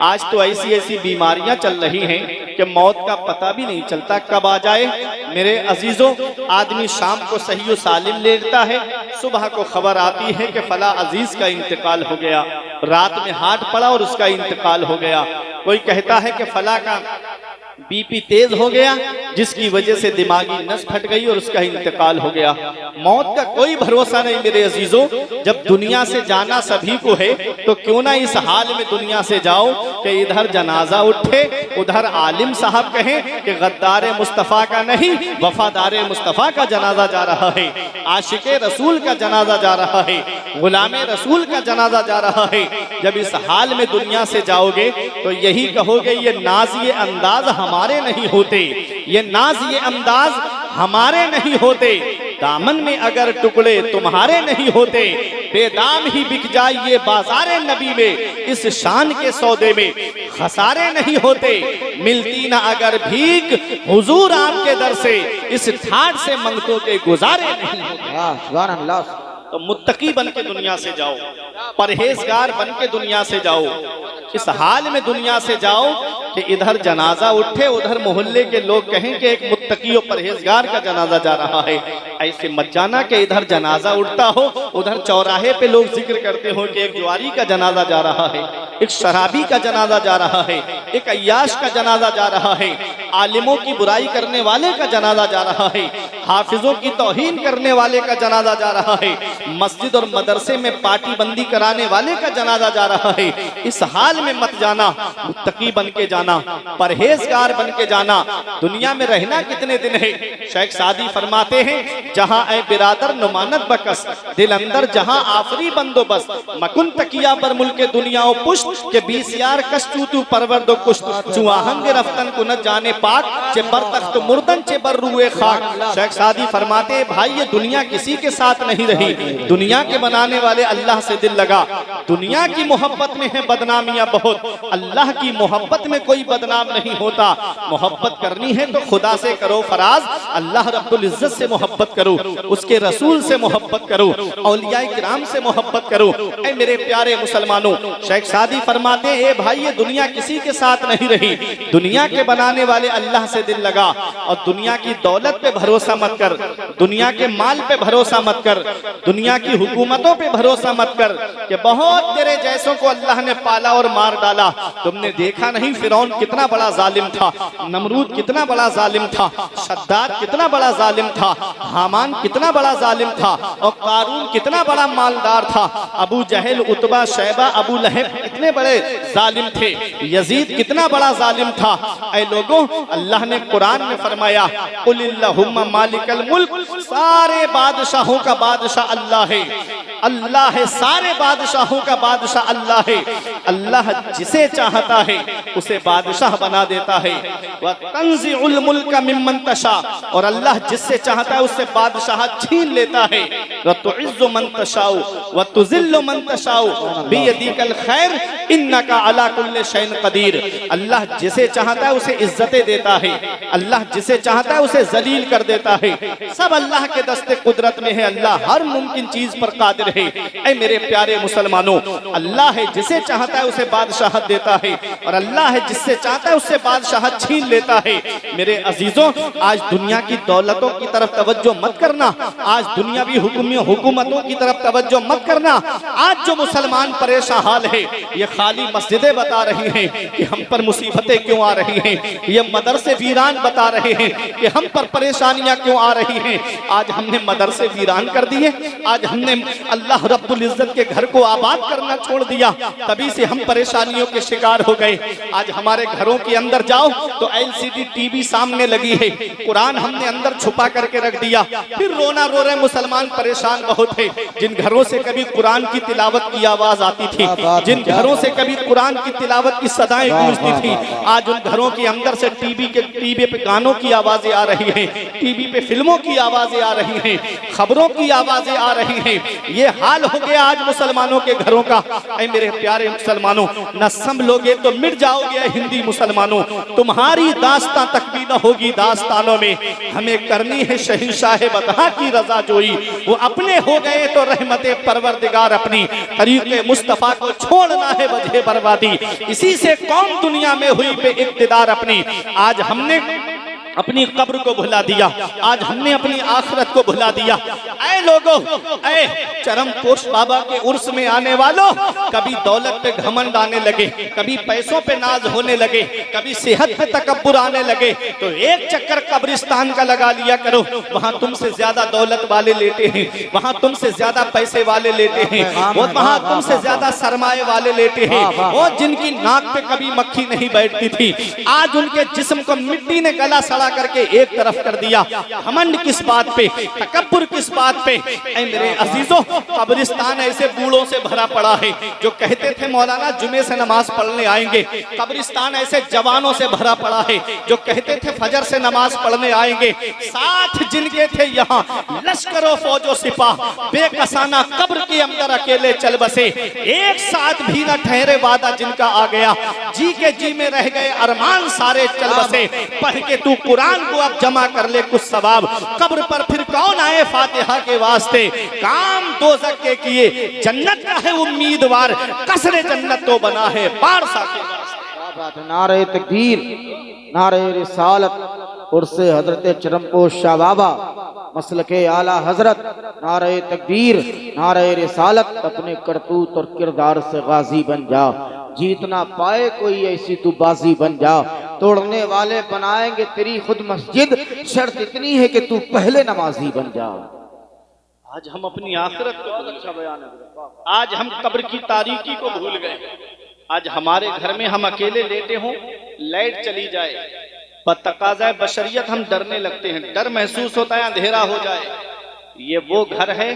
आज तो ऐसी ऐसी बीमारियां चल रही हैं कि मौत का पता भी नहीं चलता कब आ जाए। मेरे अजीजों, आदमी शाम को सही व सालिम लेटता है, सुबह को खबर आती है कि फला अजीज का इंतकाल हो गया, रात में हार्ट पड़ा और उसका इंतकाल हो गया। कोई कहता है कि फला का बीपी तेज हो गया जिसकी वजह से दिमागी नस फट गई और उसका इंतकाल हो गया। मौत का कोई भरोसा नहीं मेरे अजीजों। जब दुनिया से जाना सभी को है तो क्यों ना इस हाल में दुनिया से जाओ कि इधर जनाजा उठे, उधर आलिम साहब कहें कि गद्दार मुस्तफ़ा का नहीं वफादार मुस्तफ़ा का जनाजा जा रहा है, आशिके रसूल का जनाजा जा रहा है, गुलामे रसूल का जनाजा जा रहा है। जब इस हाल में दुनिया से जाओगे तो यही कहोगे ये नाज ये अंदाज हमारे नहीं होते, ये नाज ये अंदाज हमारे नहीं होते। दामन में अगर टुकड़े तुम्हारे नहीं होते, बेदाम ही बिक जाए ये बाजारे नबी में, इस शान के सौदे में खसारे नहीं होते। मिलती ना अगर भीख हुजूर आपके दर से, इस ठाट से मंगतों के गुजारे नहीं होते। सुभान अल्लाह। तो मुत्तकी बन के दुनिया से जाओ, परहेजगार बन के दुनिया से जाओ। इस हाल में दुनिया से जाओ कि इधर जनाजा उठे, उधर मोहल्ले के लोग कहें कि एक मुत्तकी और परहेजगार का जनाजा जा रहा है। ऐसे मत जाना कि इधर जनाजा उठता हो, उधर चौराहे पे लोग जिक्र करते हो कि एक जुआरी का जनाजा जा रहा है, एक शराबी का जनाजा जा रहा है, एक अय्याश का जनाजा जा रहा है, आलिमों की बुराई करने वाले का जनाजा जा रहा है, हाफिजों की तौहीन करने वाले का जनाजा जा रहा है। मस्जिद और मदरसे में पार्टी बंदी कराने वाले का जनाजा जा रहा है। इस हाल में मत जाना, मुत्तकी बन के जाना, परहेजगार बन के जाना। दुनिया में रहना कितने दिन है? शेख सादी फरमाते हैं, जहां ए बिरादर नुमानत बकस, दिल अंदर जहां आफरी बंदोबस्त, मकुन तकिया पर मुल्के दुनिया पुष्ट के 20 यार कस्तूतू परवर दो कुश्त, चुआहंग रफ्तन को न जाने पाक, चे बरतख्त मुर्दन चे बर रुए खाक। शेख सादी फरमाते हैं, भाई ये दुनिया किसी के साथ नहीं रही, दुनिया के बनाने वाले अल्लाह से दिल लगा। दुनिया की मोहब्बत में है बदनामियां बहुत, अल्लाह की मोहब्बत में कोई बदनाम नहीं होता। मोहब्बत करनी है तो खुदा से करो फराज, अल्लाह रब्बुल इज्जत से मोहब्बत करो, उसके रसूल से मोहब्बत करो, औलियाए किराम से मोहब्बत करो। ऐ मेरे प्यारे मुसलमानों, शेख सादी फरमाते हैं, ए भाई ये दुनिया किसी के साथ नहीं रही, दुनिया के बनाने वाले अल्लाह से दिल लगा। और दुनिया की दौलत पे भरोसा मत कर, दुनिया के माल पे भरोसा मत कर, दुनिया की हुकूमतों पे भरोसा मत कर कि बहुत तेरे जैसों को अल्लाह ने पाला और मार डाला। तुमने देखा नहीं फिरौन कितना बड़ा जालिम था, नमरूद कितना बड़ा जालिम था, शद्दाद कितना बड़ा जालिम था, हामान कितना बड़ा जालिम था, और कारून कितना बड़ा मालदार था। अबू जहल, उतबा, शैबा, अबू लहब कितने बड़े जालिम थे, यजीद कितना बड़ा जालिम था। ऐ लोगों, अल्लाह ने कुरान में फरमाया, कुलिल्लाहुम्मा मालिकल मुल्क, सारे बादशाहों का बादशाह अल्लाह है, अल्लाह है, सारे बादशाहों का बादशाह अल्लाह है। अल्लाह जिसे चाहता है उसे बादशाह बना देता है। व तंज़िउल मुल्क मिम्मन तशा, और अल्लाह जिससे चाहता है उससे बादशाह छीन लेता है। व तुइज़्ज़ु मन तशाउ व तुज़िल्लु मन तशाउ बियदिकल खैर इन्नका अला कुल्लि शैइन कदीर। अल्लाह जिसे चाहता है उसे इज्जतें देता है, अल्लाह जिसे चाहता है उसे जलील कर देता है। सब अल्लाह के दस्ते कुदरत में है, अल्लाह हर मुमकिन चीज पर कादिर है। ऐ मेरे प्यारे मुसलमानों, अल्लाह है जिसे चाहता है उसे बादशाहत देता है, और अल्लाह है जिससे चाहता है उससे बादशाहत छीन लेता है। मेरे अजीजों, आज दुनिया की दौलतों की तरफ तवज्जो मत करना, आज दुनियावी हुकूमतों की तरफ तवज्जो मत करना। आज जो मुसलमान परेशान हाल है, ये खाली मस्जिदें बता रही हैं कि हम पर मुसीबतें क्यों आ रही हैं, ये मदरसे वीरान बता रहे हैं कि हम पर परेशानियां क्यों आ रही हैं। आज हमने मदरसे वीरान कर दिए, आज हमने अल्लाह रब्बुल इज्जत के घर को आबाद करना छोड़ दिया, तभी से हम परेशानियों के शिकार हो गए। आज हमारे घरों के अंदर जाओ तो एलसीडी टीवी सामने लगी है, कुरान हमने अंदर छुपा करके रख दिया, फिर रोना रो रहे मुसलमान परेशान बहुत है। जिन घरों से कभी कुरान की तिलावत की आवाज आती थी, जिन घरों से कभी कुरान की तिलावत की सदाएं गूंजती थी, आज उन घरों के अंदर से टीवी पे गानों की आवाजें आ रही हैं, टीवी पे फिल्मों की आवाजें आ रही हैं, खबरों की आवाजें आ रही हैं। ये हाल हो गया आज मुसलमानों के घरों का। ऐ मेरे प्यारे मुसलमानों, न संभलोगे तो मिट जाओगे हिंदी मुसलमानों, तुम्हारी दास्तां तक भी न होगी दास्तानों में। हमें करनी है शहंशाह बतहा की रजा जोई, वो अपने हो गए तो रहमते परवरदिगार अपनी, तरीके मुस्तफा को छोड़ना है वजह बर्बादी, इसी से कौम दुनिया में हुई पे इक्तिदार अपनी। आज हमने अपनी कब्र को भुला दिया, आज हमने अपनी आखिरत को भुला दिया। ऐ लोगों, ऐ चरम पुरुष बाबा के उर्स में आने वालों, कभी दौलत पे घमंड आने लगे, कभी पैसों पे नाज होने लगे, कभी सेहत पे तकब्बुर आने लगे, तो एक चक्कर कब्रिस्तान का लगा लिया करो। वहां तुमसे ज्यादा दौलत वाले लेते हैं, वहां तुमसे ज्यादा पैसे वाले लेते हैं, वो वहां तुमसे ज्यादा सरमाए वाले लेते हैं, वो जिनकी नाक पे कभी मक्खी नहीं बैठती थी, आज उनके जिस्म को मिट्टी ने गला सड़ा करके एक तरफ कर दिया। घमंड किस बात पे, तकब्बुर किस बात पे? ऐ मेरे अजीजों, कब्रिस्तान ऐसे बूढ़ों से भरा पड़ा है जो कहते थे मौलाना जुमे से नमाज पढ़ने आएंगे। कब्रिस्तान ऐसे जवानों से भरा पड़ा है जो कहते थे फजर से नमाज पढ़ने आएंगे। साथ जिनके थे यहाँ लश्करों फौजो सिपाह, बेकसाना कब्र के अंदर अकेले चल बसे, एक साथ भी न ठहरे वादा जिनका आ गया, जी के जी में रह गए अरमान सारे चल बसे। पढ़ के तू कुरान को अब जमा कर ले कुछ सवाब, कब्र पर फिर कौन आए फातिहा के वास्ते। काम दोज़ख के किए, जन्नत का है उम्मीदवार, कसरे जन्नत तो बना है बारसा के वास्ते। नारे तकबीर, नारे रिसालत, उर्से हजरत चरमपोश शाह बाबा मसलके आला हजरत, नारे तकबीर, नारे रिसालत। अपने करतूत और किरदार से गाजी बन जा, जीतना पाए कोई ऐसी तू बाजी बन जा। तोड़ने वाले बनाएंगे तेरी खुद मस्जिद, शर्त इतनी है कि तू पहले नमाजी बन जा। आज हम अपनी आखिरत को भूल अच्छा बयान है। गए। आज हम कब्र की तारीकी को भूल गए। आज हमारे घर में हम अकेले लेटे हों, लाइट चली जाए, बतकाज़ा बशरियत हम डरने लगते हैं, डर महसूस होता है अंधेरा हो जाए। ये वो घर है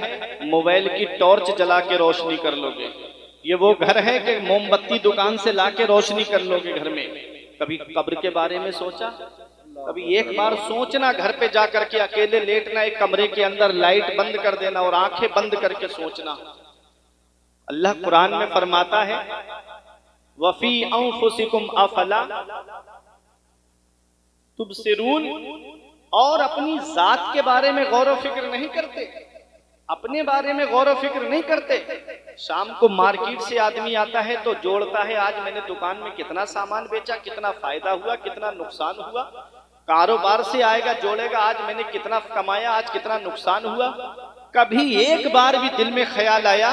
मोबाइल की टॉर्च जला के रोशनी कर लोगे, ये वो घर है कि मोमबत्ती दुकान से ला के रोशनी कर लोगे घर में। कभी कब्र के बारे में सोचा? कभी एक बार सोचना, घर पे जा करके अकेले लेटना, एक कमरे के अंदर लाइट बंद कर देना और आंखें बंद करके सोचना। अल्लाह कुरान में फरमाता है वफी अंफुसिकुम अफला तुबसिरून, और अपनी जात के बारे में गौर फिक्र नहीं करते, अपने बारे में गौर फिक्र नहीं करते। शाम को मार्केट से आदमी आता है तो जोड़ता है आज मैंने दुकान में कितना सामान बेचा, कितना फायदा हुआ, कितना नुकसान हुआ। कारोबार से आएगा जोड़ेगा आज मैंने कितना कमाया, आज कितना नुकसान हुआ। कभी एक बार भी दिल में ख्याल आया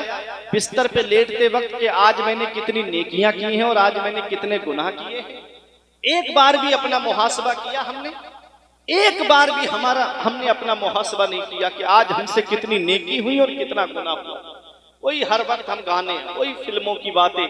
बिस्तर पे लेटते वक्त कि आज मैंने कितनी नेकियां की हैं और आज मैंने कितने गुनाह किए हैं? एक बार भी अपना मुहासबा किया हमने? एक बार भी हमने अपना मुहासबा नहीं किया कि आज हमसे कितनी नेकी हुई और कितना गुनाह हुआ। वही हर वक्त हम गाने, वही फिल्मों की बातें।